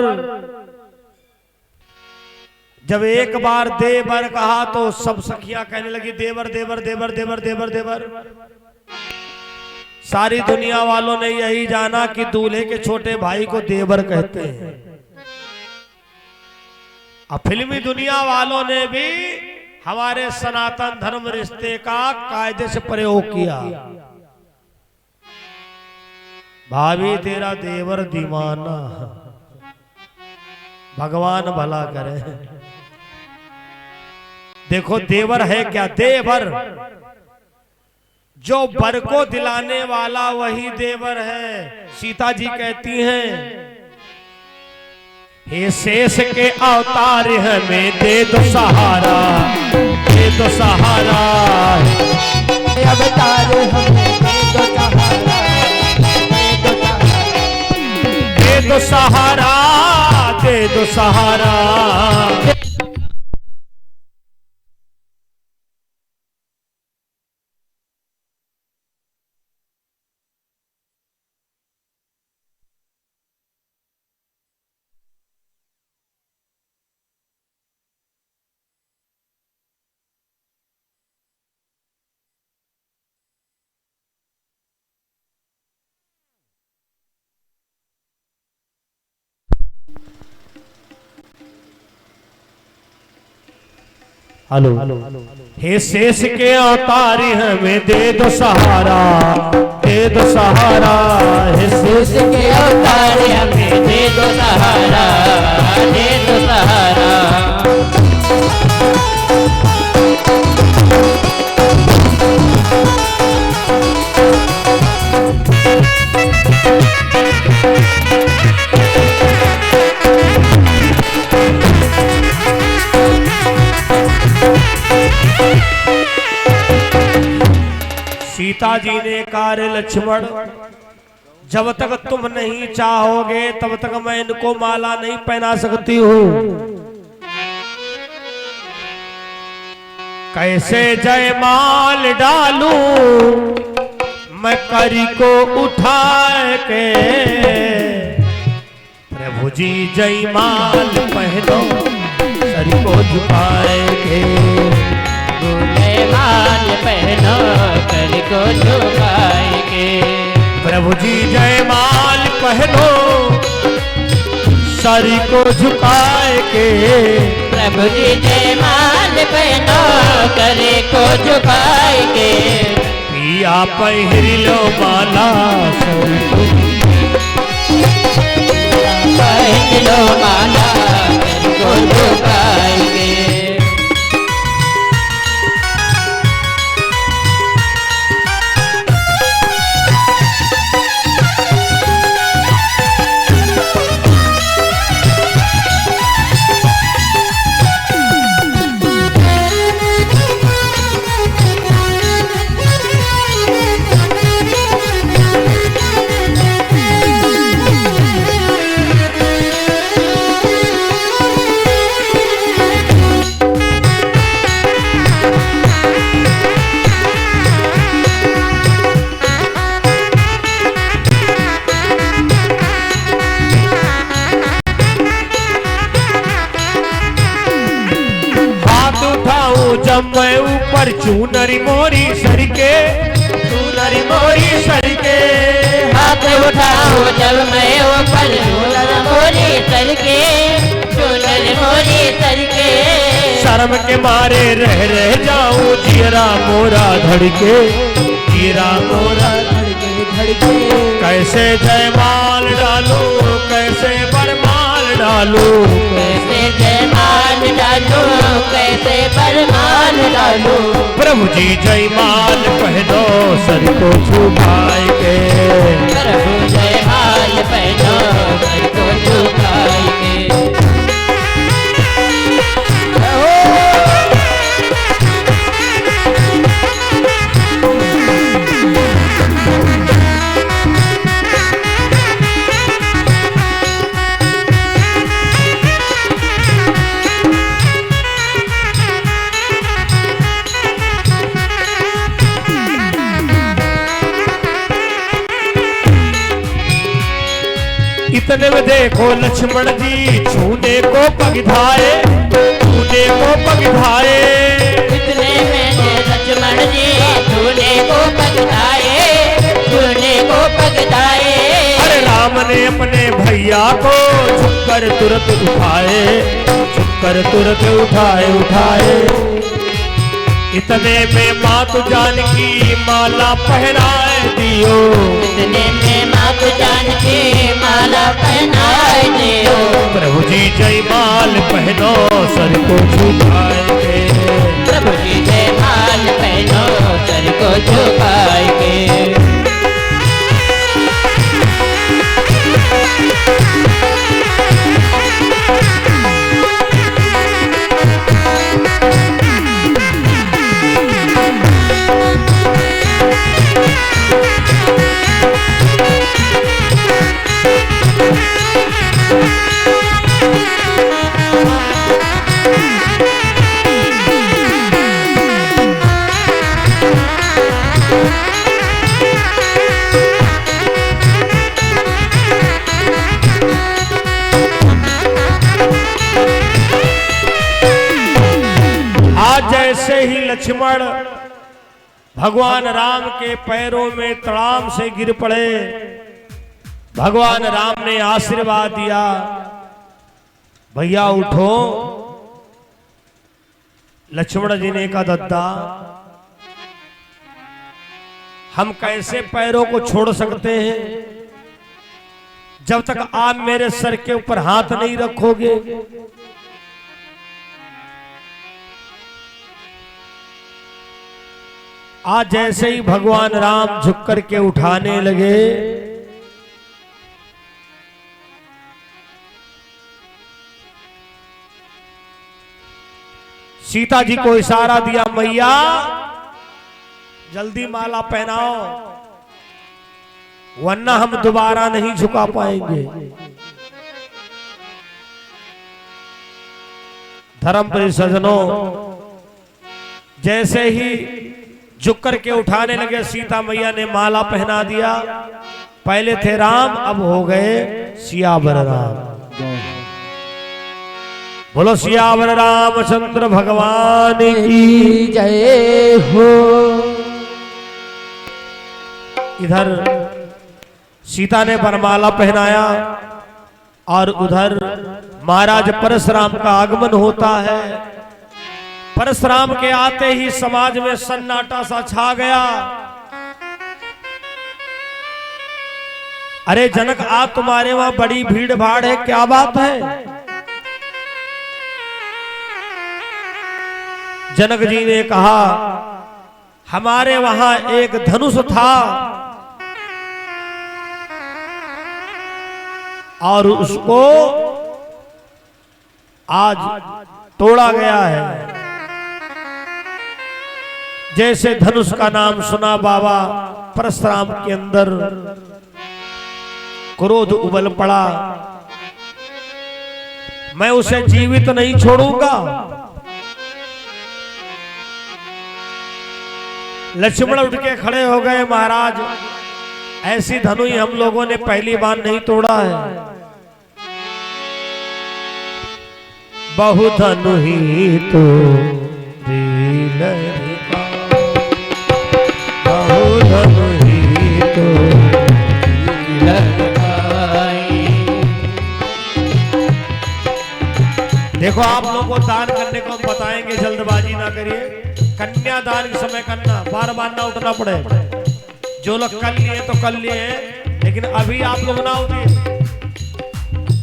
जब एक बार देवर कहा तो सब सखियां कहने लगी देवर देवर देवर देवर देवर देवर। सारी दुनिया वालों ने यही जाना कि दूल्हे के छोटे भाई को देवर कहते हैं। अब फिल्मी दुनिया वालों ने भी हमारे सनातन धर्म रिश्ते का कायदे से प्रयोग किया। भाभी तेरा देवर दीवाना। भगवान भला करे। देखो देवर है क्या, देवर जो वर को दिलाने वाला वही देवर है। सीता जी कहती हैं हे शेष के अवतार हमें दे दो सहारा, दे दो सहारा, अवतार हमें दे दो सहारा, दे दो सहारा, दे दो सहारा। हेलो, हे शेष के अवतार हमें दे दो सहारा, दे दो सहारा, हे शेष के अवतार हमें दे दो सहारा, दे दो सहारा। सीता जी ने कहा लक्ष्मण जब तक तुम नहीं चाहोगे तब तक मैं इनको माला नहीं पहना सकती हूँ। कैसे जयमाल डालूं मैं करी को उठा के, प्रभु जी जयमाल पहनो सर को झुकाए के, जयमाल पहनो कर को झुकाएंगे। प्रभु जी जयमाल पहनो सर को झुकाए के, प्रभु जी जयमाल पहनो कर को झुकाएंगे। पिया पहिर लो माला सर को, पहन लो माला सर को झुकाएंगे। जब मैं ऊपर चूनरी मोरी सर के, चूनरी मोरी सर के, हाथ उठाओ जब मैं ऊपर चूनरी मोरी सर के, चूनरी मोरी सर के। शर्म के मारे रह जाऊं जीरा मोरा धड़के, जीरा मोरा धड़के धड़के। कैसे जयमाल डालूं कैसे बरमाल डालूं, कैसे जयमाल डालूं कैसे बरमाल डालूं। प्रभु जी जयमाल पहनो सर को झुकाएंगे, प्रभु जयमाल पहनो सर को झुकाएंगे। इतने में देखो लक्ष्मण जी छूने को पगधाए, छूने को पगधाए। इतने में लक्ष्मण जी छूने को पगधाए, छूने को पगधाए। अरे राम ने अपने भैया को छुपकर तुरंत उठाए, छुपकर तुरंत उठाए उठाए। इतने में मातु जानकी माला पहनाए दियो, इतने में मातु जानकी माला पहनाए दियो। प्रभु जी जय माल पहनो सर को झुकाएंगे, प्रभु जी जय माल पहनो सर को झुकाएंगे। जैसे ही लक्ष्मण भगवान राम के पैरों में तड़ाम से गिर पड़े, भगवान राम ने आशीर्वाद दिया, भैया उठो। लक्ष्मण जी ने कहा दद्दा हम कैसे पैरों को छोड़ सकते हैं जब तक आप मेरे सर के ऊपर हाथ नहीं रखोगे। आज जैसे ही भगवान राम झुक करके उठाने लगे, सीता जी को इशारा दिया, मैया जल्दी माला पहनाओ वरना हम दोबारा नहीं झुका पाएंगे। धर्म प्रिय सज्जनों, जैसे ही झुक करके उठाने लगे, सीता मैया ने माला पहना दिया। पहले थे राम, अब हो गए सियावर राम। बोलो सियावर रामचंद्र भगवान की जय हो। इधर सीता ने वरमाला पहनाया और उधर महाराज परशुराम का आगमन होता है। परशुराम के आते ही समाज में सन्नाटा सा छा गया। अरे जनक, आज तुम्हारे वहां बड़ी भीड़ भाड़ है, क्या बात है? जनक जी ने कहा, हमारे वहां एक धनुष था और उसको आज तोड़ा गया है। जैसे धनुष का नाम सुना बाबा परशुराम के अंदर क्रोध उबल पड़ा, मैं उसे जीवित नहीं छोड़ूंगा। लक्ष्मण उठ के खड़े हो गए, महाराज ऐसी धनुष हम लोगों ने पहली बार नहीं तोड़ा है। बहु धनु ही तो बहु धनु ही तो देखो, आप लोगों को दान करने को हम बताएंगे, जल्दबाजी ना करिए। कन्यादान के समय करना, बार बार ना उठना पड़े। जो लोग कर लिए तो कर लिए, लेकिन अभी आप लोग ना उठिए।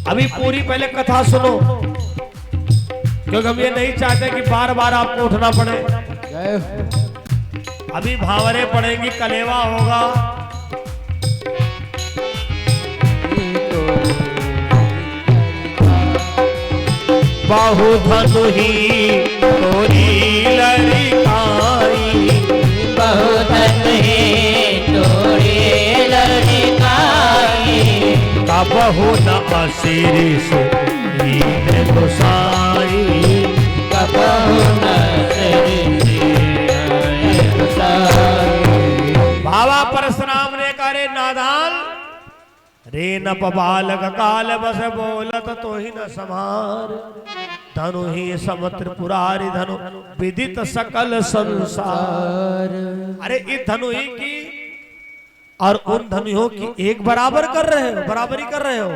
अभी पूरी पहले कथा सुनो, क्योंकि हम ये नहीं चाहते कि बार बार आपको उठना पड़े। अभी भावरे पड़ेंगी, कलेवा होगा। बाहु धनु ही तोरी लड़काई, बहु धनु ही तोरी लड़काई। कबहु न अशीरिष लीन गोसाई, कबहु न अशीरिष लीन गोसाई। बाबा परशुराम ने करे नादान रे न बालक काल बस बोलत तो ही न समार। धनु ही समत्र पुरारी धनु विदित सकल संसार। अरे इस धनु ही की और उन धनुओं की एक बराबर कर रहे हो, बराबरी कर रहे हो।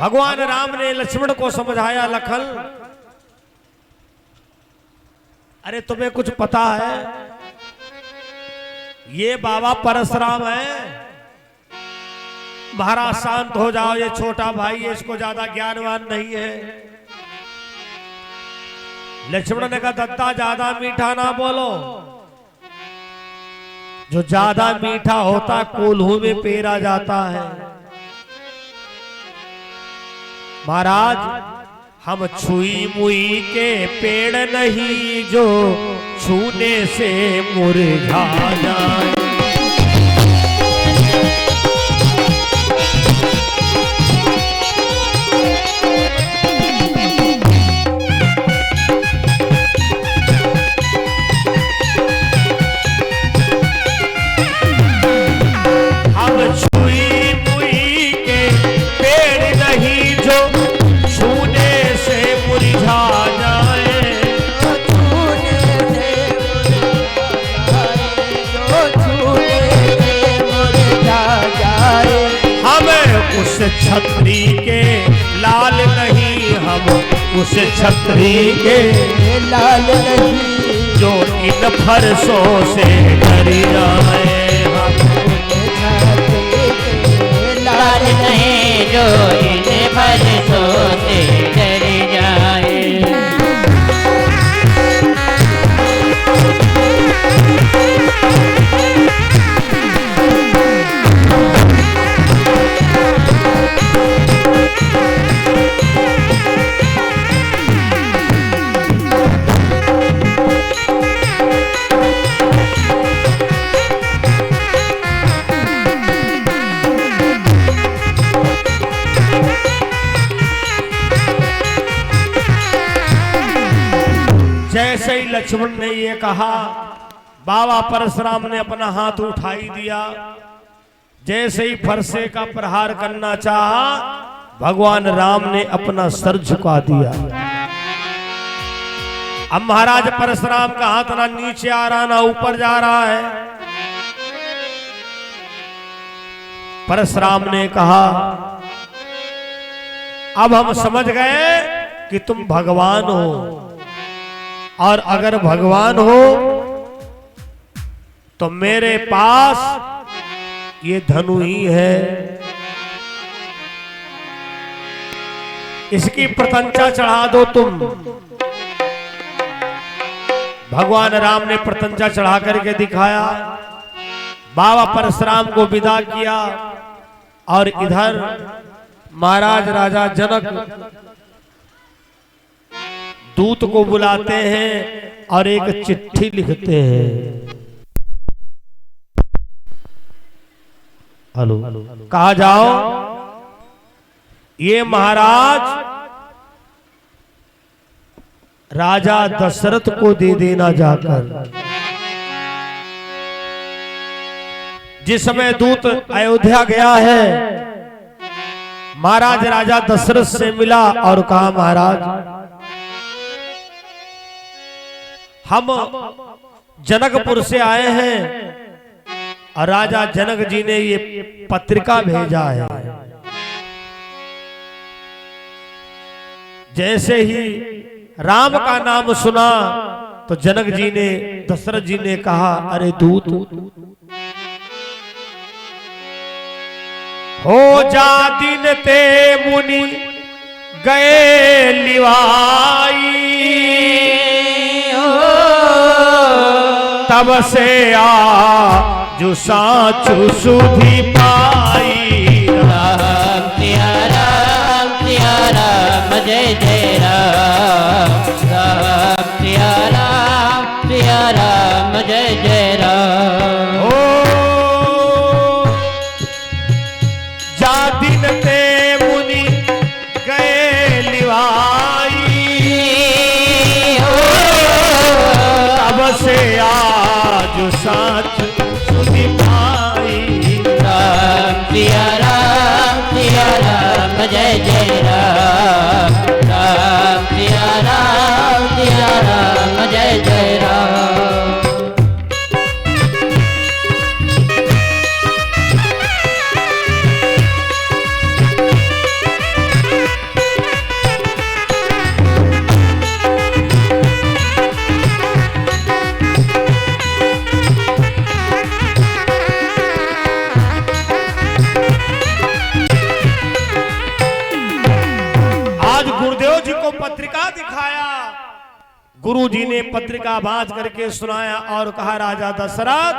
भगवान राम ने लक्ष्मण को समझाया, लखन अरे तुम्हें कुछ पता है? ये बाबा परशुराम है। महाराज शांत हो जाओ, ये छोटा भाई है, इसको ज्यादा ज्ञानवान नहीं है। लक्ष्मण ने कहा दत्ता ज्यादा मीठा ना बोलो, जो ज्यादा मीठा होता कोल्हू में पेरा जाता है। महाराज हम छुई मुई के पेड़ नहीं जो छूने से मुरझा जाए। छतरी के लाल नहीं, हम उस छतरी के लाल नहीं, जो इन फरसों से डर जाए। हम लाल नहीं, जो इन फरसों से डर जाए। जैसे ही लक्ष्मण ने ये कहा, बाबा परशुराम ने अपना हाथ उठाई दिया। जैसे ही फरसे का प्रहार करना चाहा, भगवान राम ने अपना सर झुका दिया। अब महाराज परशुराम का हाथ ना नीचे आ रहा ना ऊपर जा रहा है। परशुराम ने कहा अब हम समझ गए कि तुम भगवान हो, और अगर भगवान हो तो मेरे पास ये धनु ही है, इसकी प्रतंचा चढ़ा दो तुम। भगवान राम ने प्रतंचा चढ़ा करके दिखाया। बाबा परशुराम को विदा किया, और इधर महाराज राजा जनक दूत को बुलाते हैं और एक चिट्ठी लिखते हैं। हेलो, कहा जाओ ये महाराज राजा दशरथ को दे देना जाकर। जिस समय दूत अयोध्या गया है, महाराज राजा दशरथ से मिला और कहा महाराज हम जनकपुर से आए हैं और राजा जनक जी ने ये पत्रिका भेजा है। जैसे ही राम का नाम सुना तो जनक जी ने, दशरथ जी ने कहा अरे दूत हो जा दिन ते मुनि गए लिवाई, तब से आ जो साचु सुधी पाई। राम सिया राम जय जय राम, राम सिया राम जय जय राम। ओ जा दिन ते मुनि गए लिवाई, तब से आज साच सुधी पाई। राम सिया राम जय जय राम, राम सिया राम जय जय राम। पत्रिका दिखाया। गुरुजी ने पत्रिका बांध करके सुनाया और कहा, राजा दशरथ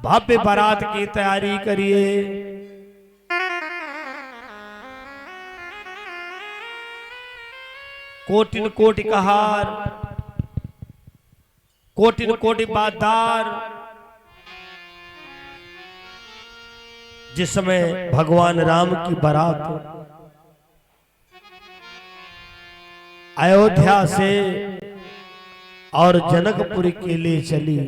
भव्य बारात की तैयारी करिए। कोटिन कोटि कहार, कोटिन कोटि बाददार। जिस समय भगवान राम की बारात अयोध्या से और जनकपुर के लिए चली,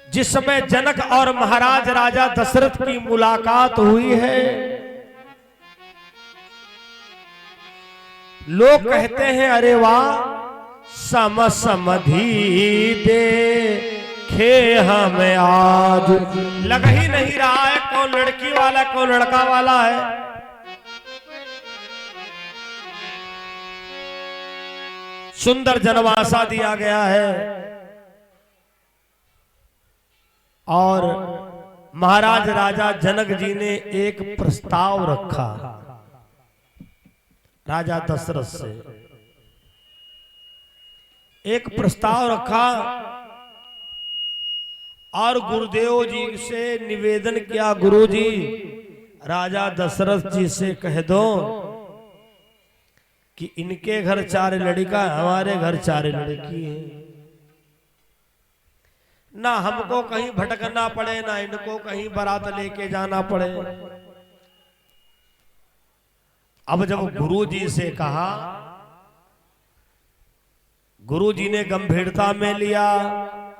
जिस समय जनक और महाराज राजा दशरथ की मुलाकात हुई है, लोग कहते हैं अरे वाह समधि देखे हमें आज। लग ही नहीं रहा है कौन लड़की वाला कौन लड़का वाला है। सुंदर जनवासा दिया गया है और महाराज राजा जनक जी ने एक प्रस्ताव रखा राजा दशरथ से, एक प्रस्ताव रखा और गुरुदेव जी से निवेदन किया, गुरुजी राजा दशरथ जी से कह दो कि इनके घर 4 लड़का, हमारे घर 4 लड़की है, ना हमको कहीं भटकना पड़े ना इनको कहीं बारात लेके जाना पड़े। अब जब गुरुजी से कहा, गुरुजी ने गंभीरता में लिया,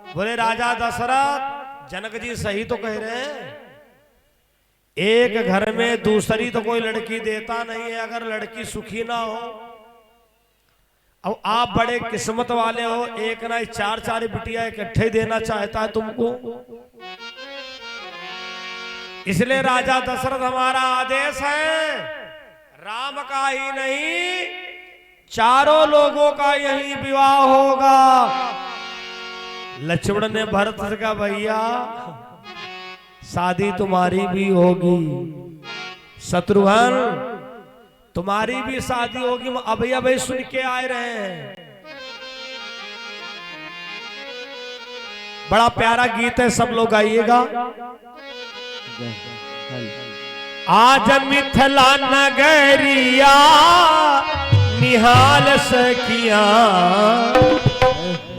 बोले राजा दशरथ जनक जी सही तो कह रहे हैं, एक घर में दूसरी तो कोई लड़की देता नहीं है अगर लड़की सुखी ना हो। अब आप बड़े किस्मत वाले हो, एक ना 4 बिटिया इकट्ठे देना चाहता है तुमको। इसलिए राजा दशरथ हमारा आदेश है, राम का ही नहीं 4 लोगों का यही विवाह होगा। लक्ष्मण ने भरत से कहा, भैया शादी तुम्हारी भी होगी, शत्रुघ्न तुम्हारी भी शादी होगी। अभी अभी सुन के आए रहे हैं, बड़ा प्यारा गीत है, सब लोग गाइएगा। आज मिथिला नगरिया निहाल सखिया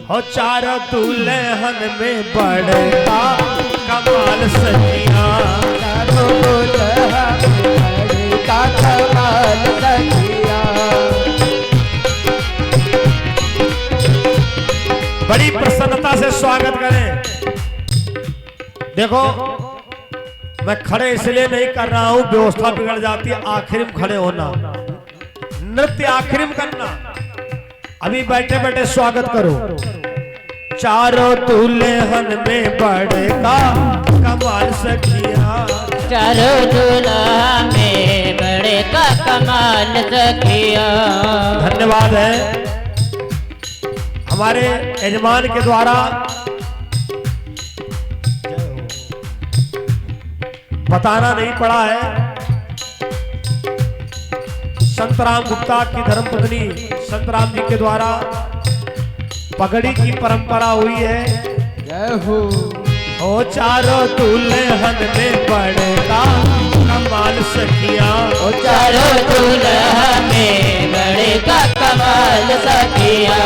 हो, 4 दुल्हन में बड़का कमाल सखिया। कमाल सखिया। बड़ी प्रसन्नता से स्वागत करें। देखो मैं खड़े इसलिए नहीं कर रहा हूं, व्यवस्था बिगड़ जाती है, आखिरी में खड़े होना, नृत्य आखिरी में करना। अभी बैठे बैठे स्वागत करो। 4 दुल्हन में बड़का कमाल सखिया, 4 दूल्हा में बड़का कमाल सखिया। धन्यवाद है हमारे यजमान के द्वारा बताना नहीं पड़ा है। संतराम गुप्ता की धर्मपत्नी संतराम जी के द्वारा पगड़ी की परंपरा हुई है। जय हो। ओ 4 दुल्हन में बड़का कमाल सखिया, ओ 4 दूल्हा में बड़का कमाल सखिया।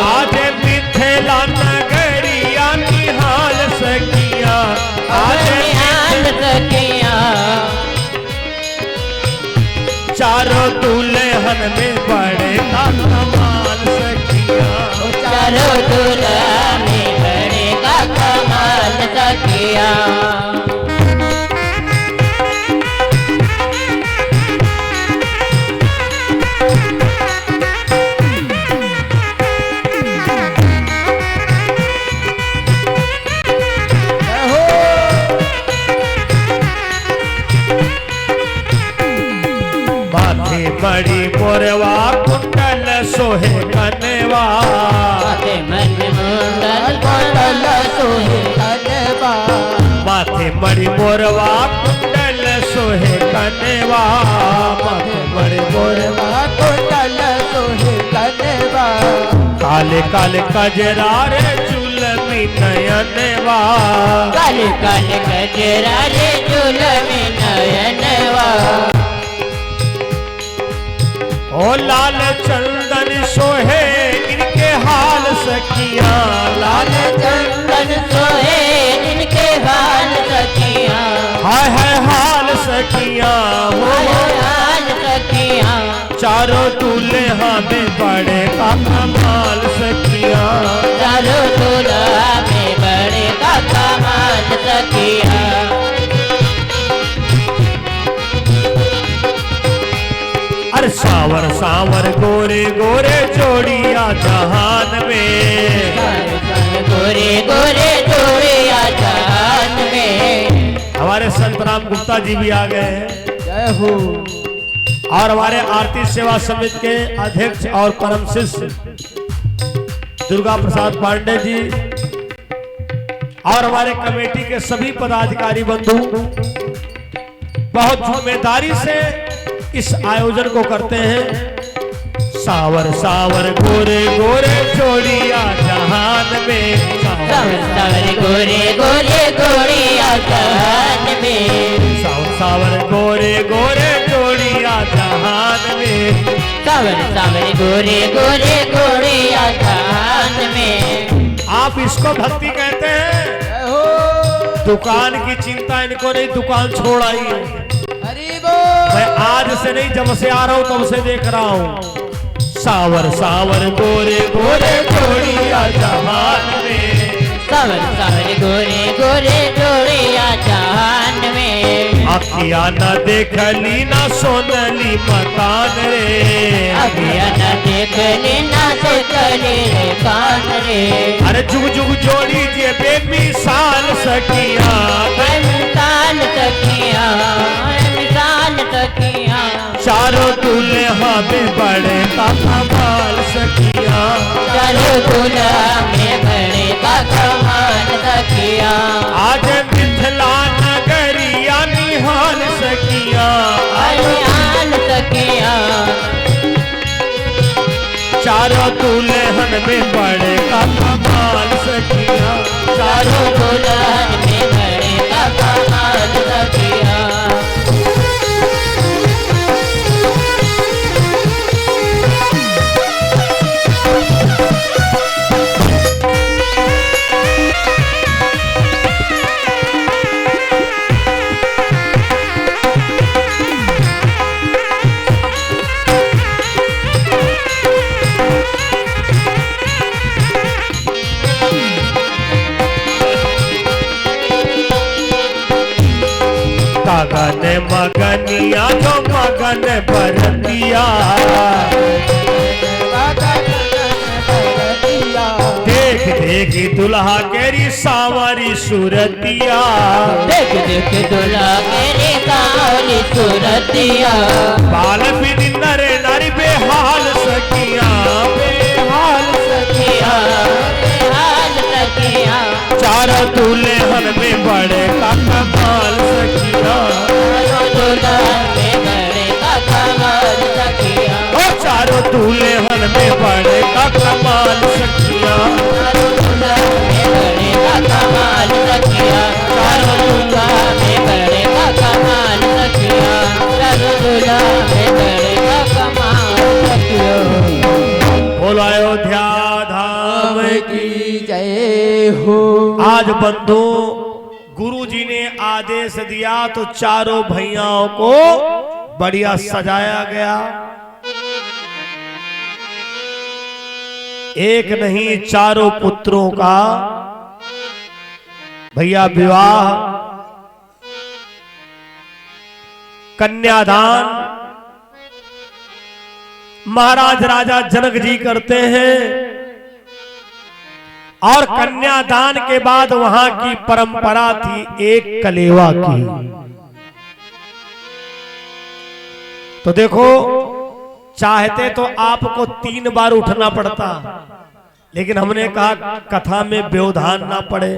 आज मिथिला नगरिया निहाल सखिया, आज निहाल सखिया। 4 दुल्हन में बड़का कमाल सखिया, ओ 4 दूल्हा में बड़का कमाल सखिया। बड़ी मोरवा कुंडल सोहे कनवा, माथे मन मुंडल कुंडल सोहे कनवा। माथे मड़ी मोरवा कुंडल कनेवा माथे बड़े मोरवा कुंडल सोहे कनेवा काले काले कजरा रे जुलमी नयनवा काले काले कजरा रे जुलमी नयनवा ओ लाल चंदन सोहे इनके हाल सखिया लाल चंदन सोहे इनके हाल सखिया हाय हाल सखिया वो हाल सखिया चारों दूल्हे में बड़े का कमाल सखिया चारों दूल्हा में बड़े का कमाल सखिया अरे सावर सावर गोरे गोरे जोड़िया जहान में गोरे गोरे जोड़िया जहान में हमारे संत राम गुप्ता जी भी आ गए हैं जय हो और हमारे आरती सेवा समिति के अध्यक्ष और परम शिष्य दुर्गा प्रसाद पांडे जी और हमारे कमेटी के सभी पदाधिकारी बंधु बहुत जिम्मेदारी से इस आयोजन को करते हैं। सावर सावर गोरे गोरे जोड़िया जहान में सावर गोरे गोरे जोड़िया जहान में सावर सावर गोरे गोरे जोड़िया जहान में सावर सावर गोरे गोरे जोड़िया जहान में आप इसको भक्ति कहते हैं। जय हो दुकान की चिंता इनको नहीं, दुकान छोड़ आई है। हरि बोल मैं आज से नहीं, जब से आ रहा हूं तब से देख रहा हूं। सावर सावर गोरे गोरे जोड़िया जहान में सावर सावर गोरे गोरे जोड़िया जहान में अखिया न देखली न सोनली मकान रे अखिया न देखली न सोनली रे कान रे अरे जुग जुग जोड़ी जे बेमिसाल सखिया मिसाल सखिया मिसाल सखिया चारों दूल्हा में बड़े का कमाल सखिया चारों दूल्हा में बड़े का कमाल सखिया आज मिथिला नगरिया निहाल सखिया निहाल सखिया चारों दुल्हन में बड़े का कमाल सखिया चारों दुल्हन में बड़े का कमाल सखिया गगन मगनिया जो मगन भरतिया देख देख दुल्हा केरी सावरी सूरतिया देख देख दुल्हा मेरे सावरी सूरतिया बाल बिन नरे नारी बेहाल सखिया बेहाल सखिया बेहाल सखिया चारों दुल्हन में बड़े का कमाल सखिया चारों दुल्हन में बड़े का कमाल सखिया चारों दुल्हन में बड़े का कमाल सखिया चारों दुल्हन में बड़े का कमाल सखिया चारों दुल्हन में बड़े का कमाल सखिया चारों दुल्हन में बड़े का कमाल सखिया बोलो अयोध्या धाम की जय हो आज बंधु गुरु जी ने आदेश दिया तो चारों भैयाओं को बढ़िया सजाया गया। एक नहीं चारों पुत्रों का भैया विवाह कन्यादान महाराज राजा जनक जी करते हैं और कन्यादान के बाद वहां की परंपरा थी एक कलेवा की। तो देखो चाहते तो आपको 3 बार उठना पड़ता, लेकिन हमने कहा कथा में व्यवधान ना पड़े।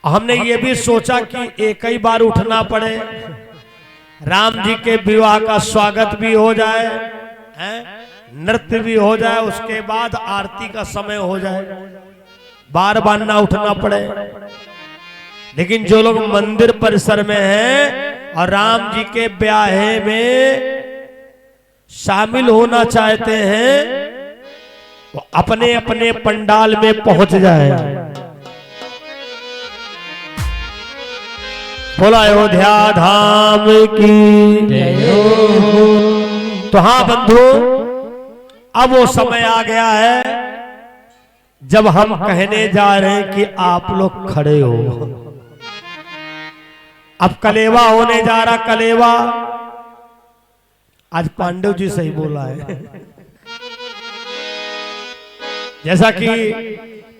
हमने ये भी सोचा कि एक ही बार उठना पड़े, राम जी के विवाह का स्वागत भी हो जाए, हैं? नृत्य भी हो जाए, उसके बाद आरती का समय हो जाए, बार बार ना उठना पड़े। लेकिन जो लोग मंदिर परिसर में हैं और राम जी के ब्याहे में शामिल होना चाहते हैं, वो अपने अपने पंडाल में पहुंच जाए। बोला अयोध्या धाम की जय हो। तो हाँ बंधु, अब वो समय आ गया है जब हम कहने जा रहे हैं कि आप लोग खड़े हो। अब कलेवा होने जा रहा, कलेवा। आज पांडव जी सही बोला है। जैसा कि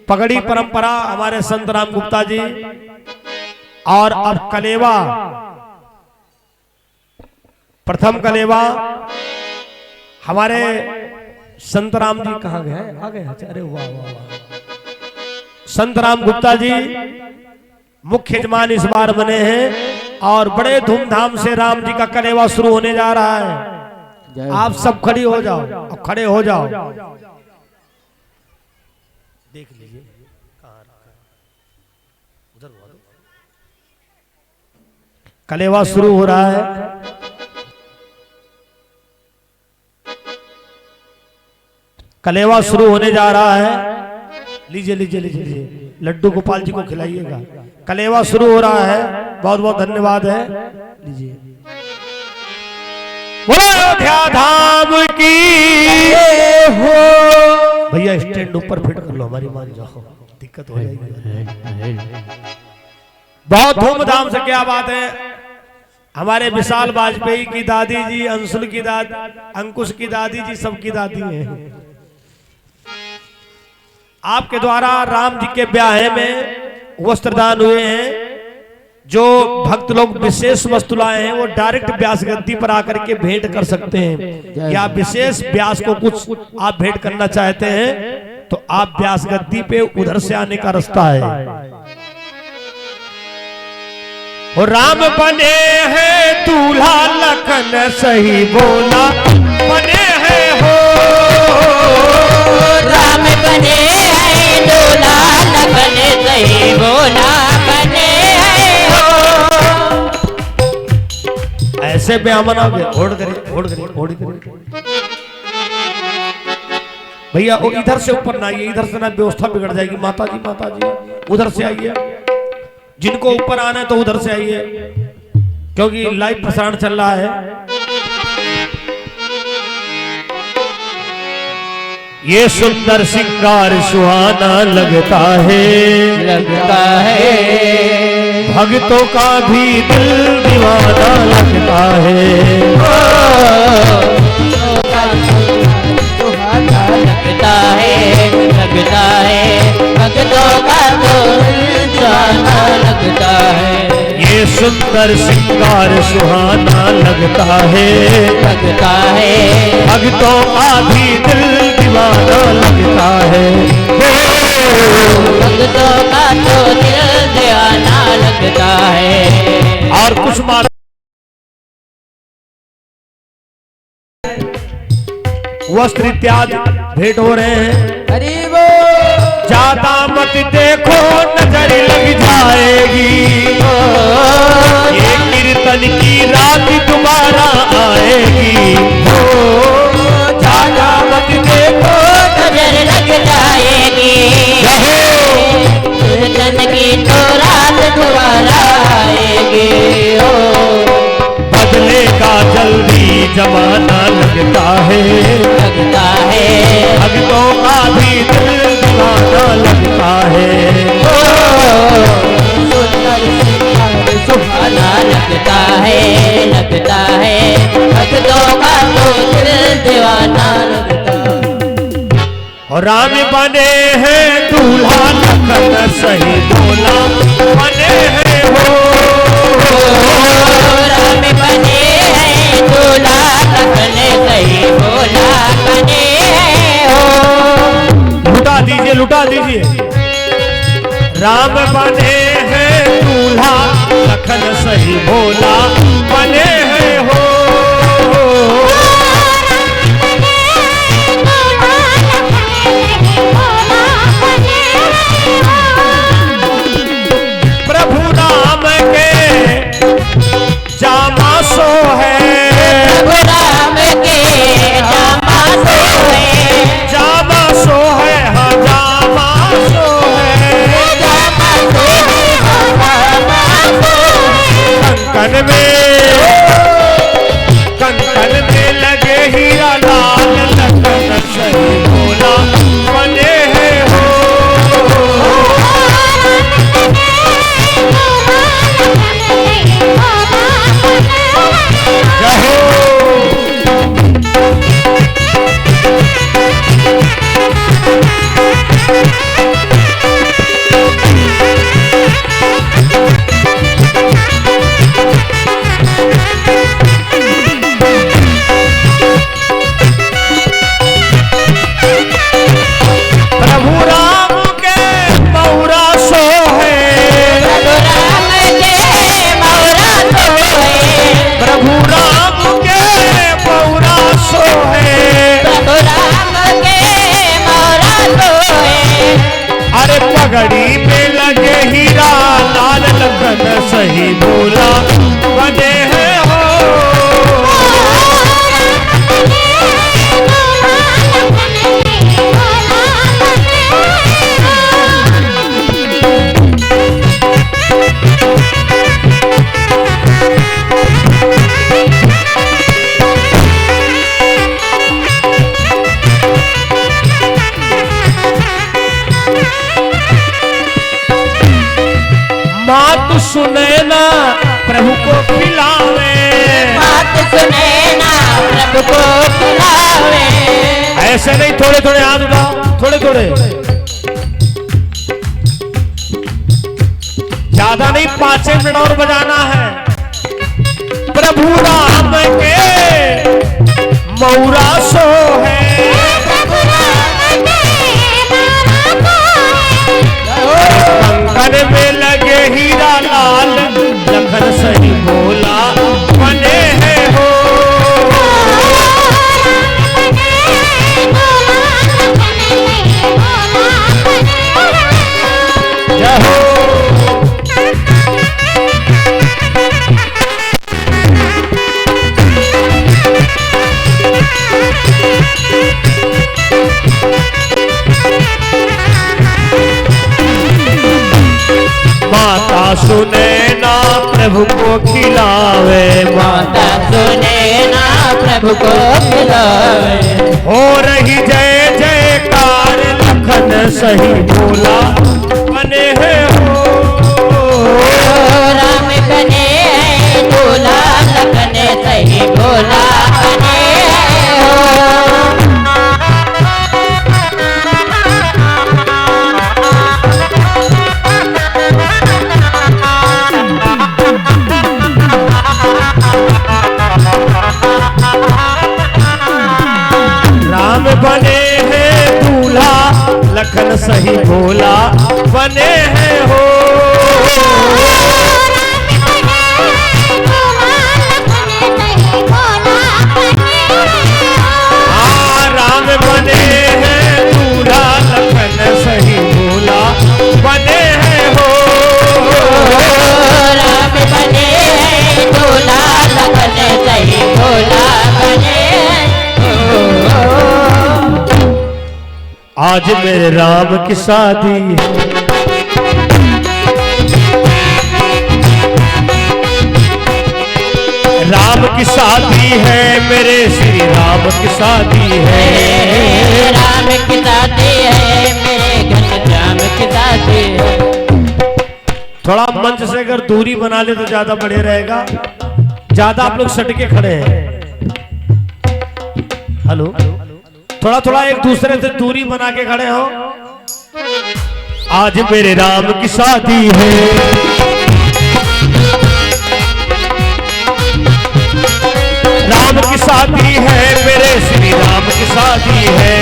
पगड़ी परंपरा हमारे संत राम गुप्ता जी, और अब कलेवा, प्रथम कलेवा हमारे संत राम जी कहाँ गए? आ गए। अरे वाह वाह वाह। संत राम गुप्ता जी मुख्य यजमान इस बार बने हैं और बड़े धूमधाम से राम जी का कलेवा शुरू होने जा रहा है। आप सब खड़ी हो जाओ, अब खड़े हो जाओ। देख लीजिए उधर कलेवा शुरू हो रहा है। कलेवा शुरू होने जा रहा है। लीजिए लीजिए लीजिए लीजिए, लड्डू गोपाल जी को खिलाइएगा। कलेवा शुरू हो रहा है। बहुत बहुत धन्यवाद है। लीजिए। बोलो अयोध्या धाम की हो। भैया स्टैंड ऊपर फिट कर लो, हमारी मान जाओ, दिक्कत हो जाएगी। बहुत धूमधाम से, क्या बात है। हमारे विशाल वाजपेयी की दादी जी, अंशुल की दादी, अंकुश की दादी जी, सबकी दादी हैं। आपके द्वारा राम जी के ब्याह में वस्त्रदान हुए हैं। जो भक्त लोग विशेष वस्तु लाए हैं वो डायरेक्ट व्यास गद्दी पर आकर के भेंट कर सकते हैं, या विशेष व्यास को कुछ आप भेंट करना चाहते हैं तो आप व्यास गद्दी पे उधर से आने का रास्ता है। और राम बने हैं दूल्हा लखन सही बोला, बने हैं हो। राम बने हैं दूल्हा लखन सही बोला, बने हैं हो। ऐसे पे अमन आ गया। होड़ करिए। भैया वो इधर से ऊपर ना आइए, इधर से ना व्यवस्था बिगड़ जाएगी। माता जी उधर से आइए। जिनको ऊपर आना है तो उधर से आइए, क्योंकि लाइव प्रसारण चल रहा है। ये सुंदर सिंगार सुहाना लगता है, भक्तों का भी दिल दीवाना लगता है। लगता है भक्तों का तो जाना लगता है। ये सुंदर सिंगार सुहाना लगता है, भक्तों का भी दिल दीवाना लगता है। भक्तों का तो दिल दीवाना लगता है। और कुछ मार वस्त्र इत्यादि भेंट हो रहे हैं। ज्यादा मत देखो नजर लग जाएगी, ये कीर्तन की रात दोबारा आएगी। ज्यादा मत देखो नजर लग जाएगी, कीर्तन की तो रात दोबारा आएगी। बदलेगा जल्दी जमाना लगता है, भक्तों का भी दिल दीवाना लगता है। सुहाना लगता है भक्तों का तो दिल दीवाना लगता है। और राम बने हैं दूल्हा लखन सही बोला, बने हैं हो। राम बने हैं दूल्हा लखन सही बोला, बने हैं हो। लुटा दीजिए। राम बने हैं दूल्हा लखन सही बोला, बने हैं कंकन में लगे हीरा लाल लखन सही भोला बने हैं हो। पगड़ी पे लगे हीरा लाल लखन सही भोला बने हैं हो। बात सुने ना प्रभु को खिलावे, बात सुने ना प्रभु को खिलावे। ऐसे नहीं, थोड़े थोड़े हाथ उठाओ, थोड़े थोड़े, ज्यादा नहीं, 5 मिनट और बजाना है। प्रभु राम के मौरा सो है, कंकन में लगे हीरा लाल लखन सही भोला बने हैं हो। जय हो। माता सुने ना प्रभु को खिलावे, माता सुने ना प्रभु को खिलावे। हो रही जय जयकार लखन सही भोला बने हैं हो। राम बने हैं भोला लखन सही भोला बने हो। राम बने हैं दूल्हा लखन सही भोला बने हैं हो। राम बने हैं दूल्हा लखन सही भोला बने हैं हो। राम बने हैं दूल्हा लखन सही भोला बने हो। आज मेरे राम की शादी है, राम की शादी है, मेरे श्री राम की शादी है। राम की शादी है, मेरे घनश्याम की शादी है। थोड़ा मंच से अगर दूरी बना ले तो ज्यादा बढ़िया रहेगा, ज्यादा आप लोग सटके खड़े हैं। हेलो, थोड़ा थोड़ा एक दूसरे से दूरी बना के खड़े हो। आज मेरे राम की शादी है, राम की शादी है, मेरे श्री राम की शादी है।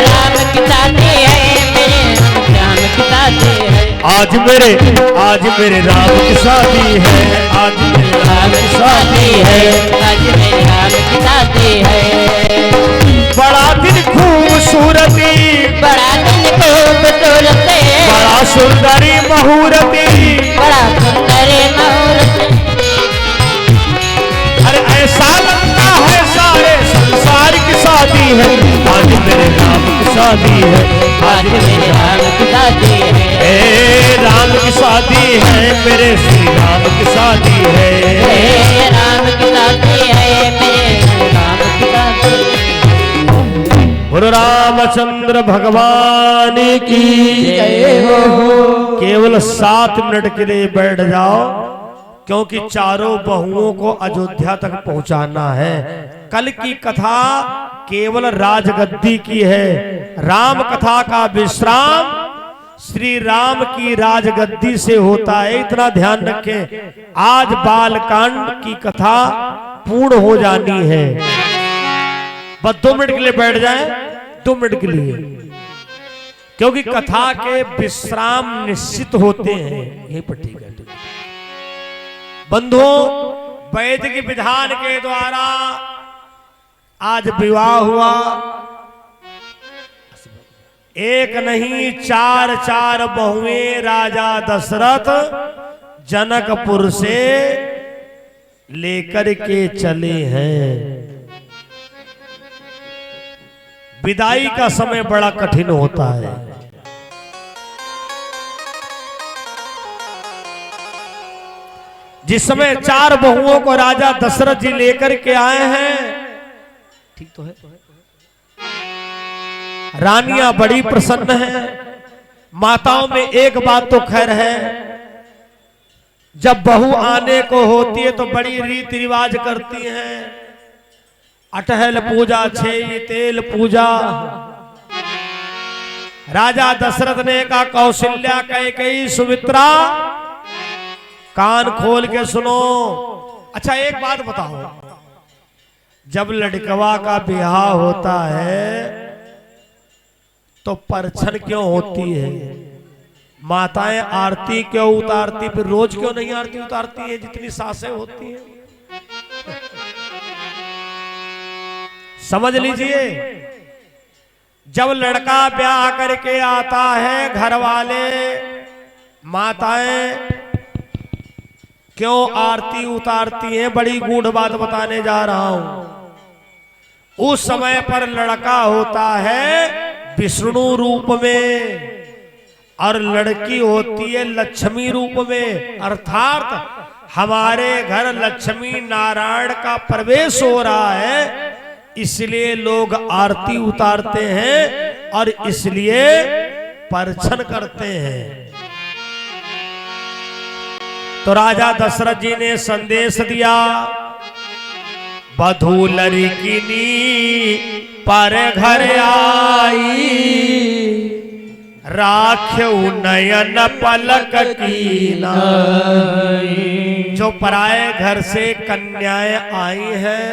राम की शादी है, मेरे श्याम की शादी है। आज मेरे राम की शादी है, आज मेरे राम की शादी है, आज मेरे राम की शादी है। बड़ा दिन खूबसूरती, बड़ा दिन खूबसूरती, बड़ा सुंदरी मुहूर्ती, बड़ा सुंदर मुहूर्त। अरे ऐसा लगता है सारे संसार की शादी है। आज मेरे राम की शादी है, आज मेरे राम की शादी है। राम की शादी है, मेरे श्री राम की शादी है। हे राम की शादी है, मेरे श्री राम की शादी है। गुरु रामचंद्र भगवान की जय हो। केवल 7 मिनट के लिए बैठ जाओ, क्योंकि चारों बहुओं को अयोध्या तक पहुंचाना है। कल की कथा केवल राजगद्दी की है, राम कथा का विश्राम श्री राम की राजगद्दी से होता है, इतना ध्यान रखें। आज बालकांड की कथा पूर्ण हो जानी है। बस 2 मिनट के लिए बैठ जाए, 2 मिनट के लिए, क्योंकि कथा के विश्राम निश्चित होते हैं। यहीं पर ठीक है। बंधुओं, वैदिक विधान के द्वारा आज विवाह हुआ। एक नहीं 4 बहुएं राजा दशरथ जनकपुर से लेकर के चले हैं। विदाई का समय बड़ा कठिन होता है। जिस समय 4 बहुओं को राजा दशरथ जी लेकर के आए हैं, ठीक तो है, रानियां बड़ी प्रसन्न हैं। माताओं में एक बात तो खैर है, जब बहू आने को होती है तो बड़ी रीति रिवाज करती हैं। अटहल पूजा, 6 तेल पूजा। राजा दशरथ ने कहा, कौशल्या, कैकेयी, सुमित्रा, कान खोल के सुनो। अच्छा एक बात बताओ, जब लड़कवा का ब्याह होता है तो परछन क्यों होती है? माताएं आरती क्यों उतारती, फिर रोज क्यों नहीं आरती उतारती है जितनी सासें होती हैं? समझ लीजिए, जब लड़का ब्याह करके आता है, घर वाले माताएं क्यों आरती उतारती हैं? बड़ी गूढ़ बात बताने जा रहा हूं। उस समय पर लड़का होता है विष्णु रूप में और लड़की होती है लक्ष्मी रूप में, अर्थात हमारे घर लक्ष्मी नारायण का प्रवेश हो रहा है, इसलिए लोग आरती उतारते हैं और इसलिए परछन करते हैं। तो राजा दशरथ जी ने संदेश दिया, बधू लड़किनी पर घर आई, राख्यऊ नयन पलक की नाई। जो पराए घर से कन्याएं आई हैं,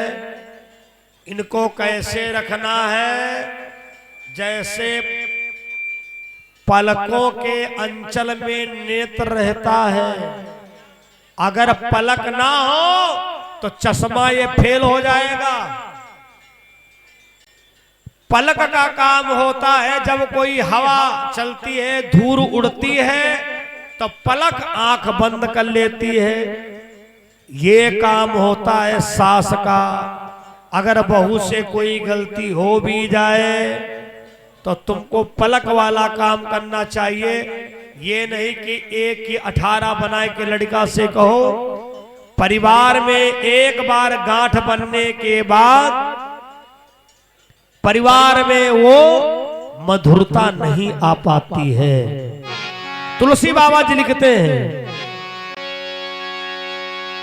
इनको कैसे रखना है? जैसे पलकों के अंचल में नेत्र रहता है, अगर पलक ना हो तो चश्मा ये फेल हो जाएगा। पलक का काम होता है, जब कोई हवा चलती है, धूल उड़ती है, तो पलक आंख बंद कर लेती है। ये काम होता है सास का। अगर बहू से कोई गलती हो भी जाए तो तुमको पलक वाला काम करना चाहिए। ये नहीं कि एक की 18 बनाए के लड़का से कहो। परिवार में एक बार गांठ बनने के बाद परिवार में वो मधुरता नहीं आ पाती है। तुलसी बाबा जी लिखते हैं,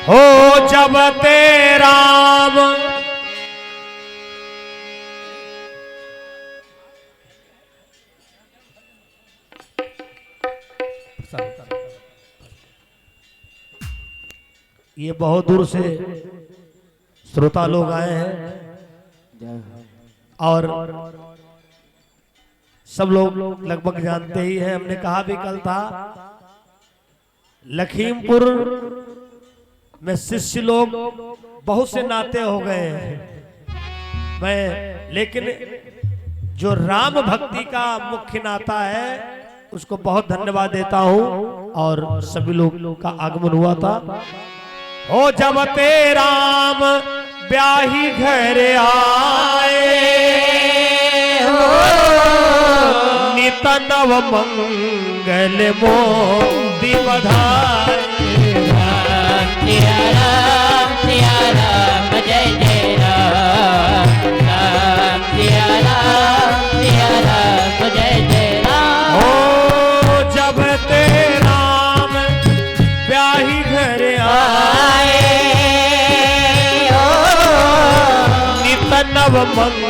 हो जब ते राम ये बहुत दूर से श्रोता लोग आए हैं और सब लोग लगभग जानते ही हैं। हमने कहा भी कल था, लखीमपुर में शिष्य लोग बहुत से नाते हो गए हैं। मैं लेकिन जो राम भक्ति का मुख्य नाता है उसको बहुत धन्यवाद देता हूं। और सभी लोग का आगमन हुआ था। हो जब ते राम ब्याही घर आए, हो नित नव मंगल मोदी बधाई। सिया राम जय जय राम राम सिया राम जय जय राम। ओ जब ते राम ब्याही घर आए, नित नव मंगल